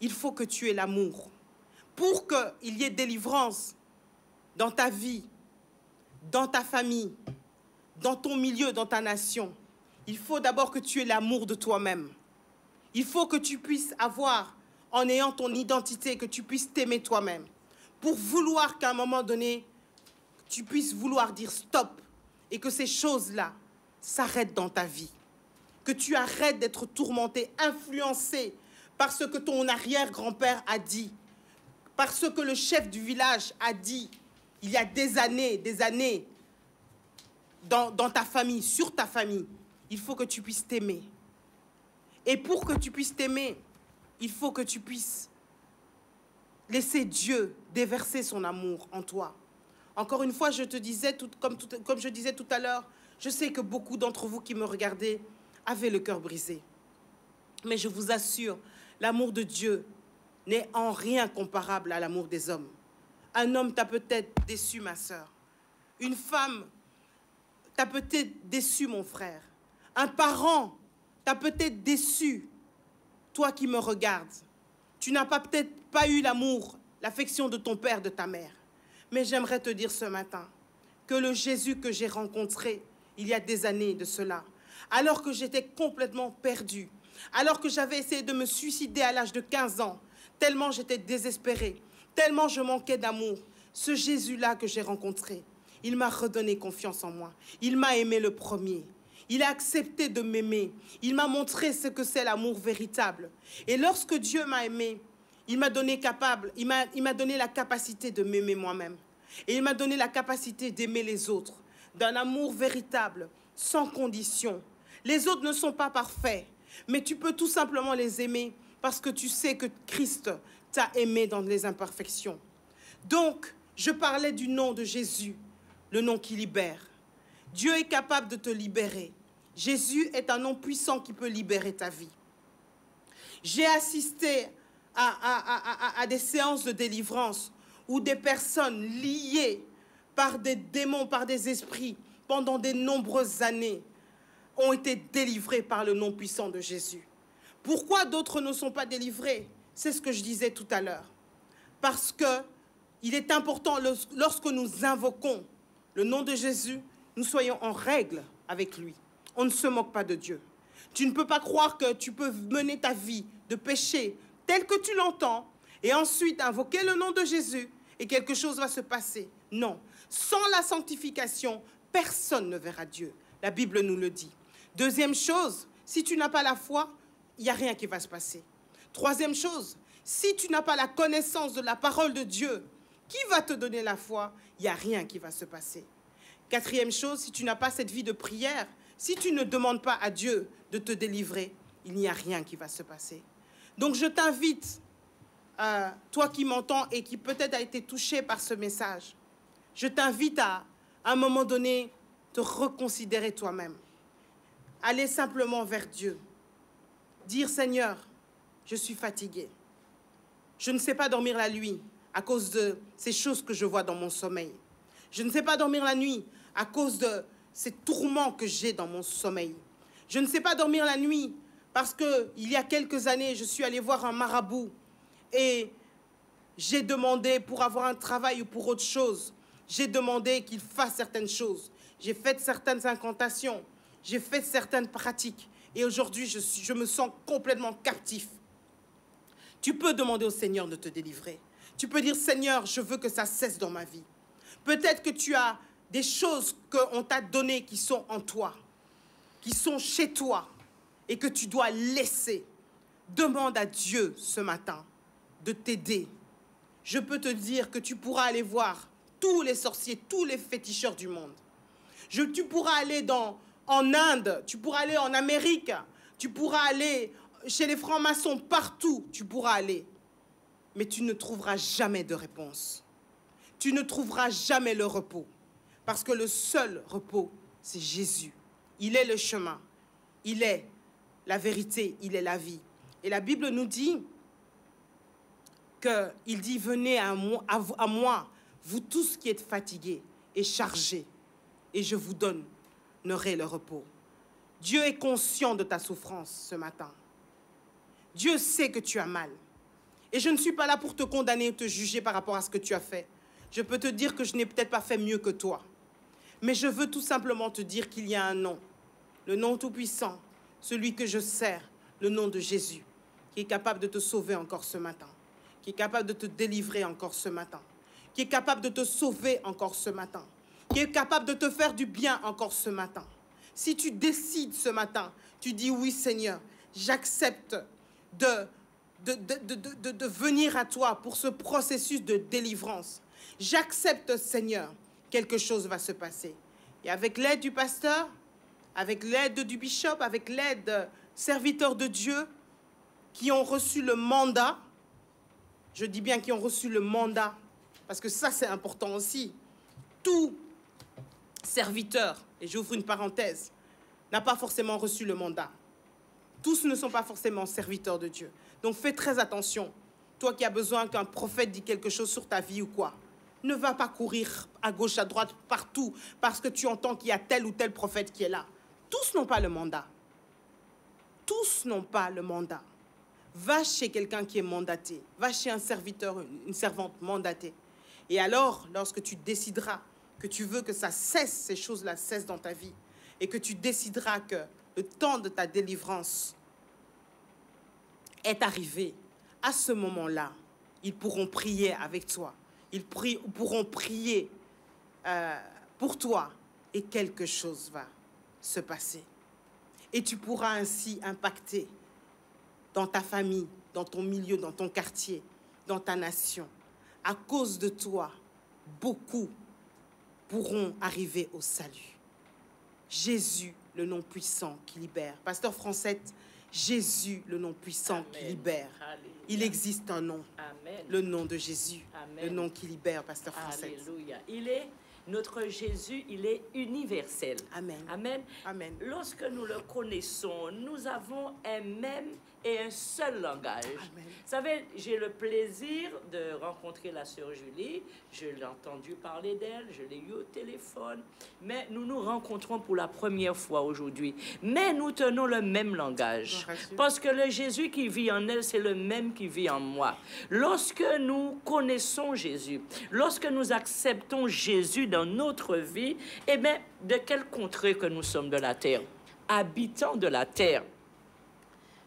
[SPEAKER 2] Il faut que tu aies l'amour. Pour qu'il y ait délivrance dans ta vie, dans ta famille, dans ton milieu, dans ta nation, il faut d'abord que tu aies l'amour de toi-même. Il faut que tu puisses avoir, en ayant ton identité, que tu puisses t'aimer toi-même. Pour vouloir qu'à un moment donné, tu puisses vouloir dire stop et que ces choses-là s'arrêtent dans ta vie. Que tu arrêtes d'être tourmenté, influencé par ce que ton arrière-grand-père a dit, par ce que le chef du village a dit il y a des années, dans ta famille, sur ta famille. Il faut que tu puisses t'aimer. Et pour que tu puisses t'aimer, il faut que tu puisses laisser Dieu déverser son amour en toi. Encore une fois, je te disais, comme je disais tout à l'heure, je sais que beaucoup d'entre vous qui me regardez avaient le cœur brisé. Mais je vous assure, l'amour de Dieu n'est en rien comparable à l'amour des hommes. Un homme t'a peut-être déçu, ma sœur. Une femme t'a peut-être déçu, mon frère. Un parent t'a peut-être déçu, toi qui me regardes. Tu n'as peut-être pas eu l'amour, l'affection de ton père, de ta mère. Mais j'aimerais te dire ce matin que le Jésus que j'ai rencontré il y a des années de cela, alors que j'étais complètement perdue, alors que j'avais essayé de me suicider à l'âge de 15 ans, tellement j'étais désespérée, tellement je manquais d'amour, ce Jésus-là que j'ai rencontré, il m'a redonné confiance en moi. Il m'a aimé le premier. Il a accepté de m'aimer. Il m'a montré ce que c'est l'amour véritable. Et lorsque Dieu m'a aimé, il m'a donné la capacité de m'aimer moi-même. Et il m'a donné la capacité d'aimer les autres, d'un amour véritable, sans condition. Les autres ne sont pas parfaits, mais tu peux tout simplement les aimer parce que tu sais que Christ t'a aimé dans les imperfections. Donc, je parlais du nom de Jésus, le nom qui libère. Dieu est capable de te libérer. Jésus est un nom puissant qui peut libérer ta vie. J'ai assisté à des séances de délivrance où des personnes liées par des démons, par des esprits, pendant de nombreuses années, ont été délivrées par le nom puissant de Jésus. Pourquoi d'autres ne sont pas délivrés? C'est ce que je disais tout à l'heure. Parce qu'il est important, lorsque nous invoquons le nom de Jésus, nous soyons en règle avec lui. On ne se moque pas de Dieu. Tu ne peux pas croire que tu peux mener ta vie de péché tel que tu l'entends et ensuite invoquer le nom de Jésus et quelque chose va se passer. Non. Sans la sanctification, personne ne verra Dieu. La Bible nous le dit. Deuxième chose, si tu n'as pas la foi, il n'y a rien qui va se passer. Troisième chose, si tu n'as pas la connaissance de la parole de Dieu, qui va te donner la foi? Il n'y a rien qui va se passer. Quatrième chose, si tu n'as pas cette vie de prière, si tu ne demandes pas à Dieu de te délivrer, il n'y a rien qui va se passer. Donc je t'invite, toi qui m'entends et qui peut-être a été touché par ce message, je t'invite à un moment donné, te reconsidérer toi-même. Aller simplement vers Dieu. Dire, Seigneur, je suis fatigué. Je ne sais pas dormir la nuit à cause de ces choses que je vois dans mon sommeil. Je ne sais pas dormir la nuit à cause de ces tourments que j'ai dans mon sommeil. Je ne sais pas dormir la nuit parce qu'il y a quelques années, je suis allée voir un marabout et j'ai demandé pour avoir un travail ou pour autre chose. J'ai demandé qu'il fasse certaines choses. J'ai fait certaines incantations. J'ai fait certaines pratiques. Et aujourd'hui, je me sens complètement captif. Tu peux demander au Seigneur de te délivrer. Tu peux dire, Seigneur, je veux que ça cesse dans ma vie. Peut-être que tu as des choses qu'on t'a données qui sont en toi, qui sont chez toi et que tu dois laisser. Demande à Dieu ce matin de t'aider. Je peux te dire que tu pourras aller voir tous les sorciers, tous les féticheurs du monde. Tu pourras aller en Inde, tu pourras aller en Amérique, tu pourras aller chez les francs-maçons, partout tu pourras aller. Mais tu ne trouveras jamais de réponse. Tu ne trouveras jamais le repos. Parce que le seul repos, c'est Jésus. Il est le chemin, il est la vérité, il est la vie. Et la Bible nous dit qu'il dit « Venez à moi, vous tous qui êtes fatigués et chargés, et je vous donnerai le repos. » Dieu est conscient de ta souffrance ce matin. Dieu sait que tu as mal. Et je ne suis pas là pour te condamner ou te juger par rapport à ce que tu as fait. Je peux te dire que je n'ai peut-être pas fait mieux que toi. Mais je veux tout simplement te dire qu'il y a un nom, le nom tout-puissant, celui que je sers, le nom de Jésus, qui est capable de te sauver encore ce matin, qui est capable de te délivrer encore ce matin, qui est capable de te sauver encore ce matin, qui est capable de te faire du bien encore ce matin. Si tu décides ce matin, tu dis oui Seigneur, j'accepte de venir à toi pour ce processus de délivrance. J'accepte Seigneur, quelque chose va se passer. Et avec l'aide du pasteur, avec l'aide du bishop, avec l'aide de serviteurs de Dieu qui ont reçu le mandat, je dis bien qui ont reçu le mandat, parce que ça c'est important aussi. Tout serviteur, et j'ouvre une parenthèse, n'a pas forcément reçu le mandat. Tous ne sont pas forcément serviteurs de Dieu. Donc fais très attention. Toi qui as besoin qu'un prophète dise quelque chose sur ta vie ou quoi, ne va pas courir à gauche, à droite, partout, parce que tu entends qu'il y a tel ou tel prophète qui est là. Tous n'ont pas le mandat. Tous n'ont pas le mandat. Va chez quelqu'un qui est mandaté. Va chez un serviteur, une servante mandatée. Et alors, lorsque tu décideras que tu veux que ça cesse, ces choses-là cessent dans ta vie, et que tu décideras que le temps de ta délivrance est arrivé, à ce moment-là, ils pourront prier avec toi. Ils pourront prier pour toi et quelque chose va se passer. Et tu pourras ainsi impacter dans ta famille, dans ton milieu, dans ton quartier, dans ta nation. À cause de toi, beaucoup pourront arriver au salut. Jésus, le nom puissant qui libère. Pasteur Francette, Jésus, le nom puissant qui libère. Alléluia. Il existe un nom, Amen. Le nom de Jésus, Amen. Le nom qui libère, Pasteur Francette.
[SPEAKER 1] Alléluia. Notre Jésus, il est universel.
[SPEAKER 2] Amen.
[SPEAKER 1] Amen.
[SPEAKER 2] Amen.
[SPEAKER 1] Lorsque nous le connaissons, nous avons un même et un seul langage.
[SPEAKER 2] Amen.
[SPEAKER 1] Vous savez, j'ai le plaisir de rencontrer la sœur Julie. Je l'ai entendu parler d'elle, je l'ai eu au téléphone. Mais nous nous rencontrons pour la première fois aujourd'hui. Mais nous tenons le même langage. Parce que le Jésus qui vit en elle, c'est le même qui vit en moi. Lorsque nous connaissons Jésus, lorsque nous acceptons Jésus dans notre vie, eh bien, de quel contrée que nous sommes de la terre? Habitants de la terre.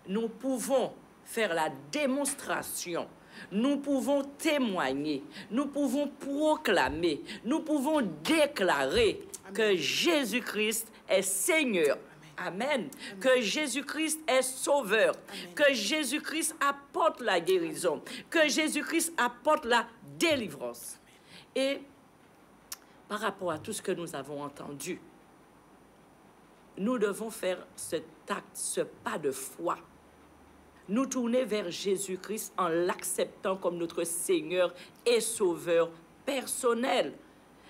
[SPEAKER 1] Nous pouvons faire la démonstration, nous pouvons témoigner, nous pouvons proclamer, nous pouvons déclarer Amen. Que Jésus-Christ est Seigneur. Amen. Amen. Que Jésus-Christ est Sauveur. Amen. Que Jésus-Christ apporte la guérison. Que Jésus-Christ apporte la délivrance. Amen. Et par rapport à tout ce que nous avons entendu, nous devons faire cet acte, ce pas de foi. Nous tourner vers Jésus-Christ en l'acceptant comme notre Seigneur et Sauveur personnel.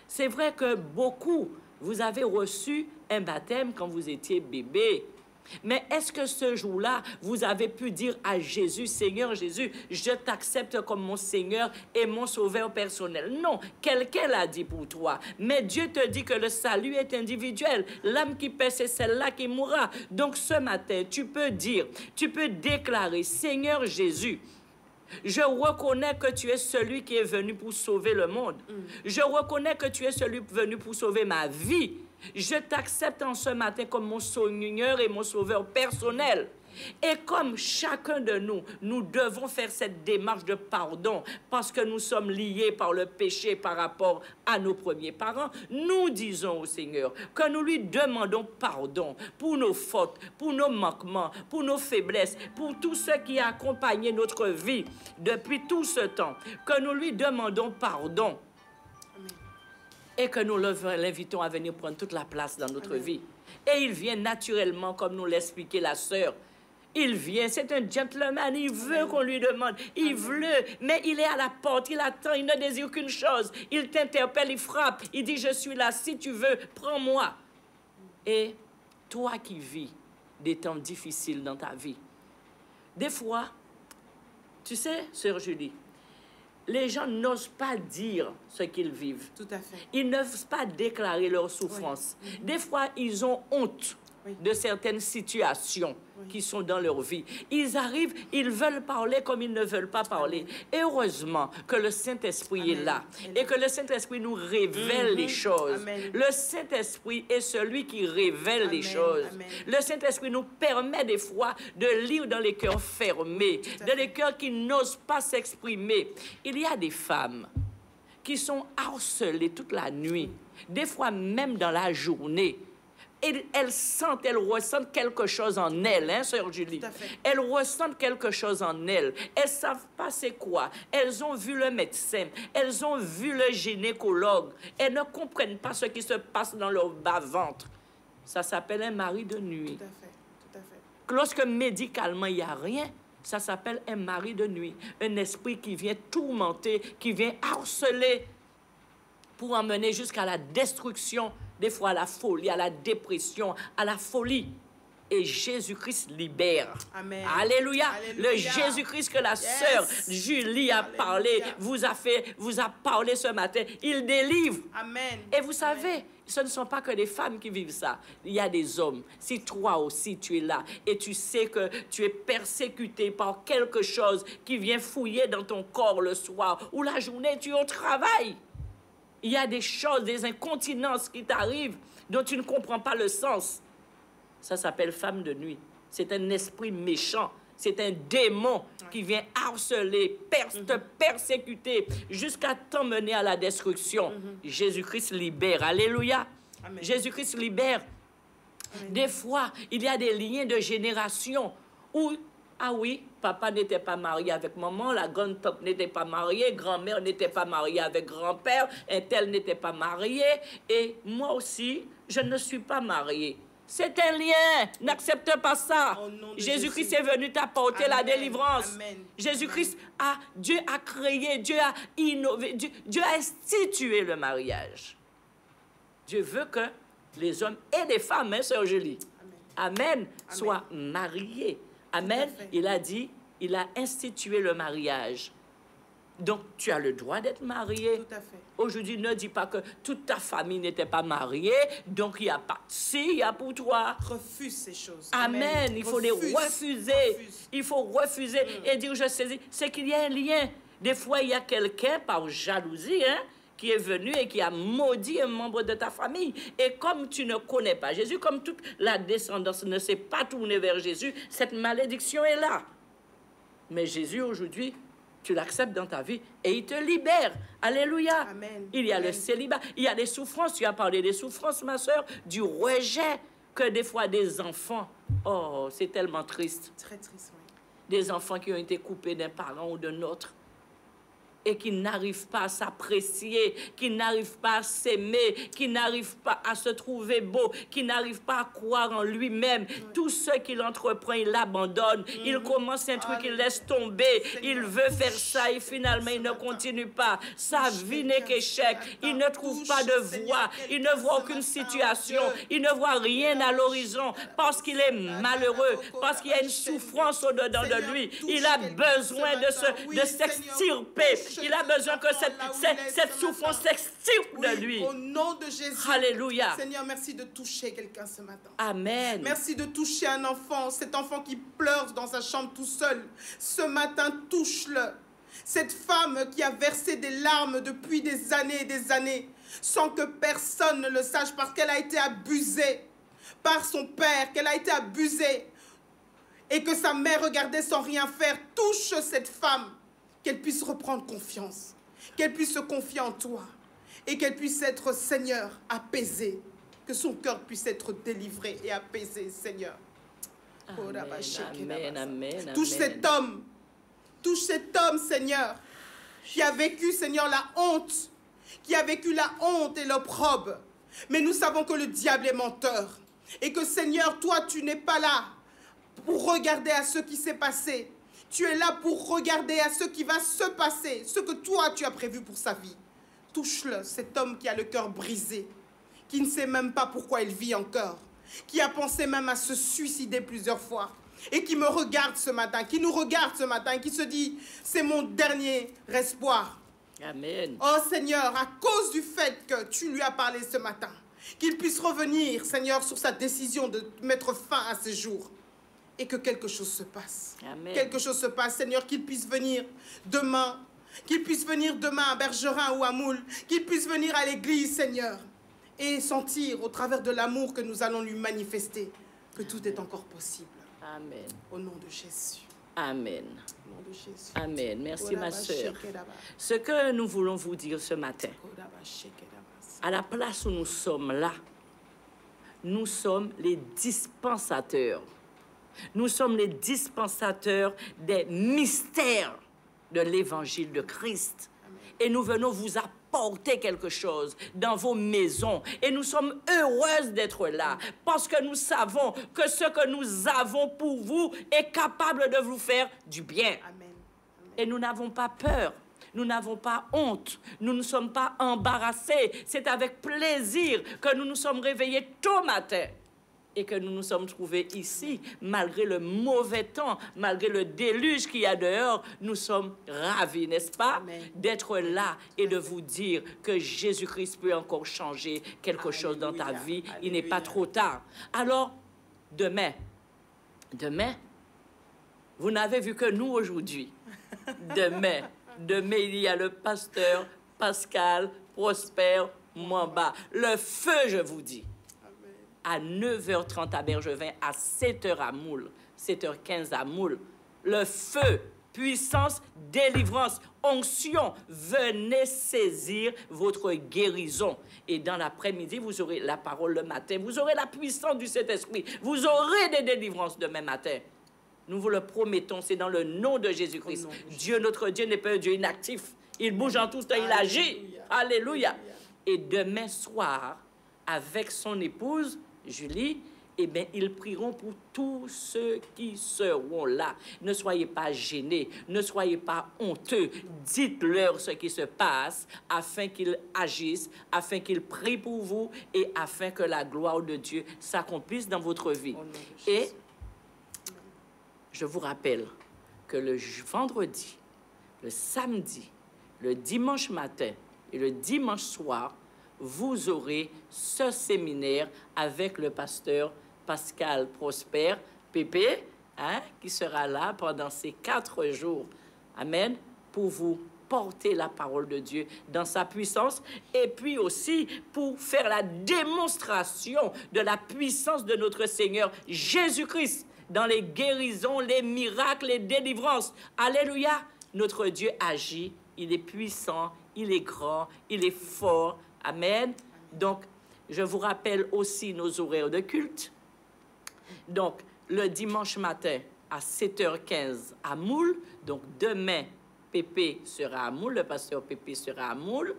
[SPEAKER 1] C'est vrai que beaucoup, vous avez reçu un baptême quand vous étiez bébé. Mais est-ce que ce jour-là, vous avez pu dire à Jésus, Seigneur Jésus, je t'accepte comme mon Seigneur et mon Sauveur personnel? Non, quelqu'un l'a dit pour toi. Mais Dieu te dit que le salut est individuel. L'âme qui paie, c'est celle-là qui mourra. Donc ce matin, tu peux dire, tu peux déclarer, Seigneur Jésus, je reconnais que tu es celui qui est venu pour sauver le monde. Je reconnais que tu es celui venu pour sauver ma vie. Je t'accepte en ce matin comme mon Seigneur et mon Sauveur personnel. Et comme chacun de nous, nous devons faire cette démarche de pardon parce que nous sommes liés par le péché par rapport à nos premiers parents, nous disons au Seigneur que nous lui demandons pardon pour nos fautes, pour nos manquements, pour nos faiblesses, pour tout ce qui a accompagné notre vie depuis tout ce temps, que nous lui demandons pardon. Et que nous l'invitons à venir prendre toute la place dans notre vie. Et il vient naturellement, comme nous l'expliquait la sœur. Il vient, c'est un gentleman, il veut qu'on lui demande, il veut, mais il est à la porte, il attend, il ne désire qu'une chose. Il t'interpelle, il frappe, il dit, je suis là, si tu veux, prends-moi. Et toi qui vis des temps difficiles dans ta vie, des fois, tu sais, sœur Julie, les gens n'osent pas dire ce qu'ils vivent.
[SPEAKER 2] Tout à fait.
[SPEAKER 1] Ils n'osent pas déclarer leur souffrance. Oui. Des fois, ils ont honte de certaines situations qui sont dans leur vie. Ils arrivent, ils veulent parler comme ils ne veulent pas parler. Et heureusement que le Saint-Esprit est là et que le Saint-Esprit nous révèle les choses. Le Saint-Esprit est celui qui révèle les choses. Le Saint-Esprit nous permet des fois de lire dans les cœurs fermés, dans les cœurs qui n'osent pas s'exprimer. Il y a des femmes qui sont harcelées toute la nuit, des fois même dans la journée. Et elles ressentent quelque chose en elles, hein, sœur Julie? Elles ressentent quelque chose en elles. Elles ne savent pas c'est quoi. Elles ont vu le médecin, elles ont vu le gynécologue. Elles ne comprennent pas ce qui se passe dans leur bas-ventre. Ça s'appelle un mari de nuit.
[SPEAKER 2] Tout à fait, tout à fait.
[SPEAKER 1] Lorsque médicalement il n'y a rien, ça s'appelle un mari de nuit. Un esprit qui vient tourmenter, qui vient harceler pour emmener jusqu'à la destruction, des fois à la folie, à la dépression, à la folie. Et Jésus-Christ libère.
[SPEAKER 2] Amen.
[SPEAKER 1] Alléluia.
[SPEAKER 2] Alléluia.
[SPEAKER 1] Le Jésus-Christ que la sœur Julie a parlé, vous a parlé ce matin, il délivre.
[SPEAKER 2] Amen.
[SPEAKER 1] Et vous savez, ce ne sont pas que des femmes qui vivent ça. Il y a des hommes. Si toi aussi tu es là et tu sais que tu es persécuté par quelque chose qui vient fouiller dans ton corps le soir ou la journée, tu es au travail. Il y a des choses, des incontinences qui t'arrivent dont tu ne comprends pas le sens. Ça s'appelle femme de nuit. C'est un esprit méchant. C'est un démon qui vient harceler, te persécuter jusqu'à t'emmener à la destruction. Jésus-Christ libère. Alléluia. Amen. Jésus-Christ libère. Amen. Des fois, il y a des liens de génération où, ah oui, papa n'était pas marié avec maman, la grande-tante n'était pas mariée, grand-mère n'était pas mariée avec grand-père, un tel n'était pas marié, et moi aussi, je ne suis pas mariée. C'est un lien. N'accepte pas ça. Jésus-Christ est venu t'apporter la délivrance. Jésus-Christ Dieu a créé, Dieu a innové, Dieu a institué le mariage. Dieu veut que les hommes et les femmes, hein, sœur Julie, Amen, soient mariés. Amen. Il a dit, il a institué le mariage. Donc, tu as le droit d'être marié.
[SPEAKER 2] Tout à fait.
[SPEAKER 1] Aujourd'hui, ne dis pas que toute ta famille n'était pas mariée, donc il n'y a pas de si, il y a pour toi.
[SPEAKER 2] Refuse ces choses.
[SPEAKER 1] Amen. Il faut les refuser. Il faut refuser et dire, je saisis. C'est qu'il y a un lien. Des fois, il y a quelqu'un, par jalousie, hein, qui est venu et qui a maudit un membre de ta famille. Et comme tu ne connais pas Jésus, comme toute la descendance ne s'est pas tournée vers Jésus, cette malédiction est là. Mais Jésus, aujourd'hui, tu l'acceptes dans ta vie et il te libère. Alléluia.
[SPEAKER 2] Amen.
[SPEAKER 1] Il y a le célibat, il y a des souffrances. Tu as parlé des souffrances, ma soeur, du rejet que des fois des enfants. Oh, c'est tellement triste.
[SPEAKER 2] Très triste, oui.
[SPEAKER 1] Des enfants qui ont été coupés d'un parent ou d'un autre et qui n'arrivent pas à s'apprécier, qui n'arrivent pas à s'aimer, qui n'arrivent pas à se trouver beau, qui n'arrivent pas à croire en lui-même. Tout ce qu'il entreprend, il l'abandonne. Il commence un truc, il laisse tomber. Il veut faire ça et finalement, il ne continue pas. Sa vie n'est qu'échec. Il ne trouve pas de voie. Il ne voit aucune situation. Il ne voit rien à l'horizon parce qu'il est malheureux, parce qu'il y a une souffrance au-dedans de lui. Il a besoin de s'extirper. Il a besoin que cette souffrance s'extirpe de lui.
[SPEAKER 2] Au nom de Jésus.
[SPEAKER 1] Alléluia.
[SPEAKER 2] Seigneur, merci de toucher quelqu'un ce matin.
[SPEAKER 1] Amen.
[SPEAKER 2] Merci de toucher un enfant, cet enfant qui pleure dans sa chambre tout seul. Ce matin, touche-le. Cette femme qui a versé des larmes depuis des années et des années, sans que personne ne le sache, parce qu'elle a été abusée par son père, qu'elle a été abusée. et que sa mère regardait sans rien faire. Touche cette femme, qu'elle puisse reprendre confiance, qu'elle puisse se confier en toi et qu'elle puisse être, Seigneur, apaisée, que son cœur puisse être délivré et apaisé, Seigneur.
[SPEAKER 1] Amen, amen,
[SPEAKER 2] Touche cet homme, Seigneur, qui a vécu, Seigneur, la honte, qui a vécu la honte et l'opprobre. Mais nous savons que le diable est menteur et que, Seigneur, toi, tu n'es pas là pour regarder à ce qui s'est passé. Tu es là pour regarder à ce qui va se passer, ce que toi, tu as prévu pour sa vie. Touche-le, cet homme qui a le cœur brisé, qui ne sait même pas pourquoi il vit encore, qui a pensé même à se suicider plusieurs fois et qui me regarde ce matin, qui nous regarde ce matin, qui se dit, c'est mon dernier espoir.
[SPEAKER 1] Amen.
[SPEAKER 2] Oh Seigneur, à cause du fait que tu lui as parlé ce matin, qu'il puisse revenir, Seigneur, sur sa décision de mettre fin à ses jours et que quelque chose se passe.
[SPEAKER 1] Amen.
[SPEAKER 2] Quelque chose se passe, Seigneur, qu'il puisse venir demain, à Bergerin ou à Moule, qu'il puisse venir à l'église, Seigneur, et sentir au travers de l'amour que nous allons lui manifester que tout est encore possible.
[SPEAKER 1] Amen.
[SPEAKER 2] Au nom de Jésus.
[SPEAKER 1] Amen.
[SPEAKER 2] Au nom de Jésus.
[SPEAKER 1] Amen. Merci, ma sœur. Ce que nous voulons vous dire ce matin, à la place où nous sommes là, nous sommes les dispensateurs. Nous sommes les dispensateurs des mystères de l'évangile de Christ. Et nous venons vous apporter quelque chose dans vos maisons. Et nous sommes heureuses d'être là parce que nous savons que ce que nous avons pour vous est capable de vous faire du bien.
[SPEAKER 2] Amen.
[SPEAKER 1] Et nous n'avons pas peur. Nous n'avons pas honte. Nous ne sommes pas embarrassés. C'est avec plaisir que nous nous sommes réveillés tôt matin et que nous nous sommes trouvés ici, malgré le mauvais temps, malgré le déluge qu'il y a dehors. Nous sommes ravis, n'est-ce pas, d'être là et de vous dire que Jésus-Christ peut encore changer quelque chose dans ta vie. Il n'est pas trop tard. Alors, demain, vous n'avez vu que nous aujourd'hui. Demain, il y a le pasteur Pascal Prosper Mwamba. Le feu, je vous dis. À 9h30 à Bergevin, à 7h à Moule, 7h15 à Moule. Le feu, puissance, délivrance, onction, venez saisir votre guérison. Et dans l'après-midi, vous aurez la parole le matin, vous aurez la puissance du Saint-Esprit, vous aurez des délivrances demain matin. Nous vous le promettons, c'est dans le nom de Jésus-Christ. Dieu, notre Dieu, n'est pas un Dieu inactif. Il bouge en tout temps, il agit. Alléluia. Et demain soir, avec son épouse, Julie, eh bien, ils prieront pour tous ceux qui seront là. Ne soyez pas gênés, ne soyez pas honteux. Dites-leur ce qui se passe afin qu'ils agissent, afin qu'ils prient pour vous et afin que la gloire de Dieu s'accomplisse dans votre vie. Et je vous rappelle que le vendredi, le samedi, le dimanche matin et le dimanche soir, vous aurez ce séminaire avec le pasteur Pascal Prosper, Pépé, qui sera là pendant ces 4 jours. Amen. Pour vous porter la parole de Dieu dans sa puissance et puis aussi pour faire la démonstration de la puissance de notre Seigneur Jésus-Christ dans les guérisons, les miracles, les délivrances. Alléluia. Notre Dieu agit. Il est puissant, il est grand, il est fort. Amen. Donc, je vous rappelle aussi nos horaires de culte. Donc, le dimanche matin à 7h15 à Moule. Donc, demain, Pépé sera à Moule, le pasteur Pépé sera à Moule.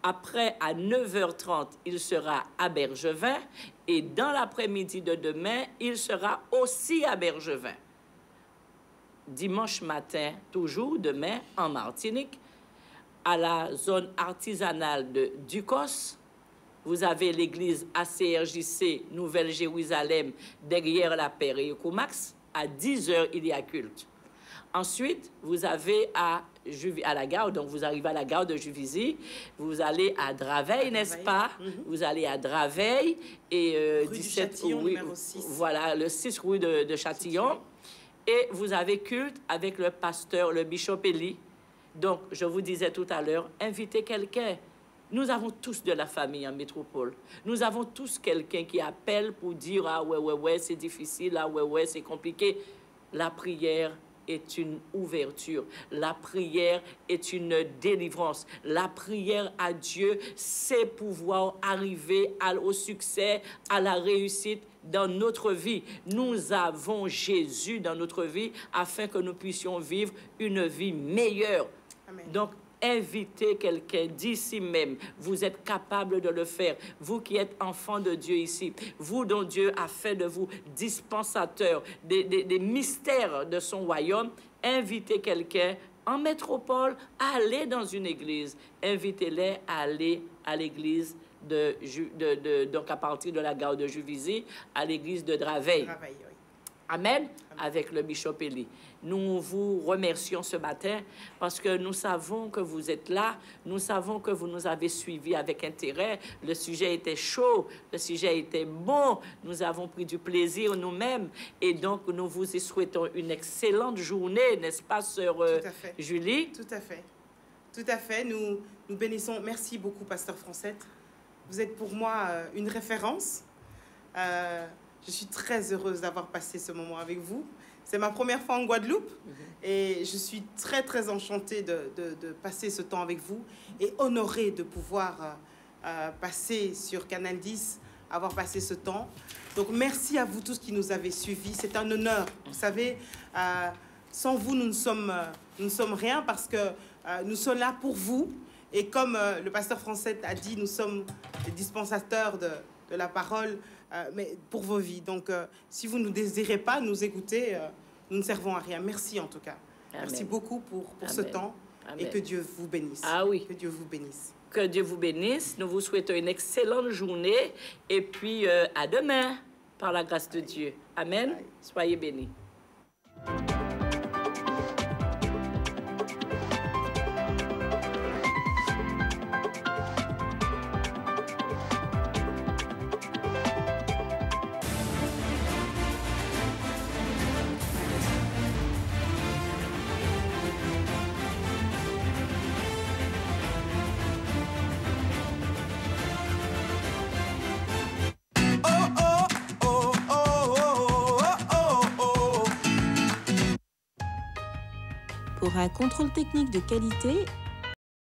[SPEAKER 1] Après, à 9h30, il sera à Bergevin. Et dans l'après-midi de demain, il sera aussi à Bergevin. Dimanche matin, toujours demain, en Martinique, à la zone artisanale de Ducos. Vous avez l'église ACRJC Nouvelle-Jérusalem derrière la Père Max. À 10h, il y a culte. Ensuite, vous avez à la gare, donc vous arrivez à la gare de Juvisy, vous allez à Draveil, n'est-ce pas? Vous allez à Draveil et
[SPEAKER 2] rue 17 du Châtillon, numéro 6.
[SPEAKER 1] Voilà, le 6 rue de Châtillon. Et vous avez culte avec le pasteur, le bishop Eli. Donc, je vous disais tout à l'heure, invitez quelqu'un. Nous avons tous de la famille en métropole. Nous avons tous quelqu'un qui appelle pour dire « Ah ouais, c'est difficile, ah ouais, c'est compliqué ». La prière est une ouverture. La prière est une délivrance. La prière à Dieu, c'est pouvoir arriver au succès, à la réussite dans notre vie. Nous avons Jésus dans notre vie afin que nous puissions vivre une vie meilleure.
[SPEAKER 2] Amen.
[SPEAKER 1] Donc, invitez quelqu'un d'ici même. Vous êtes capable de le faire. Vous qui êtes enfants de Dieu ici, vous dont Dieu a fait de vous dispensateurs des mystères de son royaume, invitez quelqu'un en métropole à aller dans une église. Invitez-les à aller à l'église donc à partir de la gare de Juvisy, à l'église de Draveil.
[SPEAKER 2] Oui.
[SPEAKER 1] Amen, avec le bishop Eli. Nous vous remercions ce matin parce que nous savons que vous êtes là. Nous savons que vous nous avez suivis avec intérêt. Le sujet était chaud, le sujet était bon. Nous avons pris du plaisir nous-mêmes. Et donc, nous vous y souhaitons une excellente journée, n'est-ce pas, sœur Julie?
[SPEAKER 2] Tout à fait. Tout à fait. Nous bénissons. Merci beaucoup, pasteur Francette. Vous êtes pour moi une référence. Je suis très heureuse d'avoir passé ce moment avec vous. C'est ma première fois en Guadeloupe et je suis très, très enchantée de passer ce temps avec vous et honorée de pouvoir passer sur Canal 10, avoir passé ce temps. Donc, merci à vous tous qui nous avez suivis. C'est un honneur. Vous savez, sans vous, nous ne sommes rien parce que nous sommes là pour vous. Et comme le pasteur Francette a dit, nous sommes les dispensateurs de la parole, mais pour vos vies. Donc, si vous ne désirez pas nous écouter, nous ne servons à rien. Merci en tout cas.
[SPEAKER 1] Amen.
[SPEAKER 2] Merci beaucoup pour ce temps.
[SPEAKER 1] Amen.
[SPEAKER 2] Et que Dieu vous bénisse.
[SPEAKER 1] Ah oui.
[SPEAKER 2] Que Dieu vous bénisse.
[SPEAKER 1] Que Dieu vous bénisse. Nous vous souhaitons une excellente journée. Et puis, à demain, par la grâce de Dieu. Amen.
[SPEAKER 2] Bye.
[SPEAKER 1] Soyez bénis.
[SPEAKER 3] Pour un contrôle technique de qualité,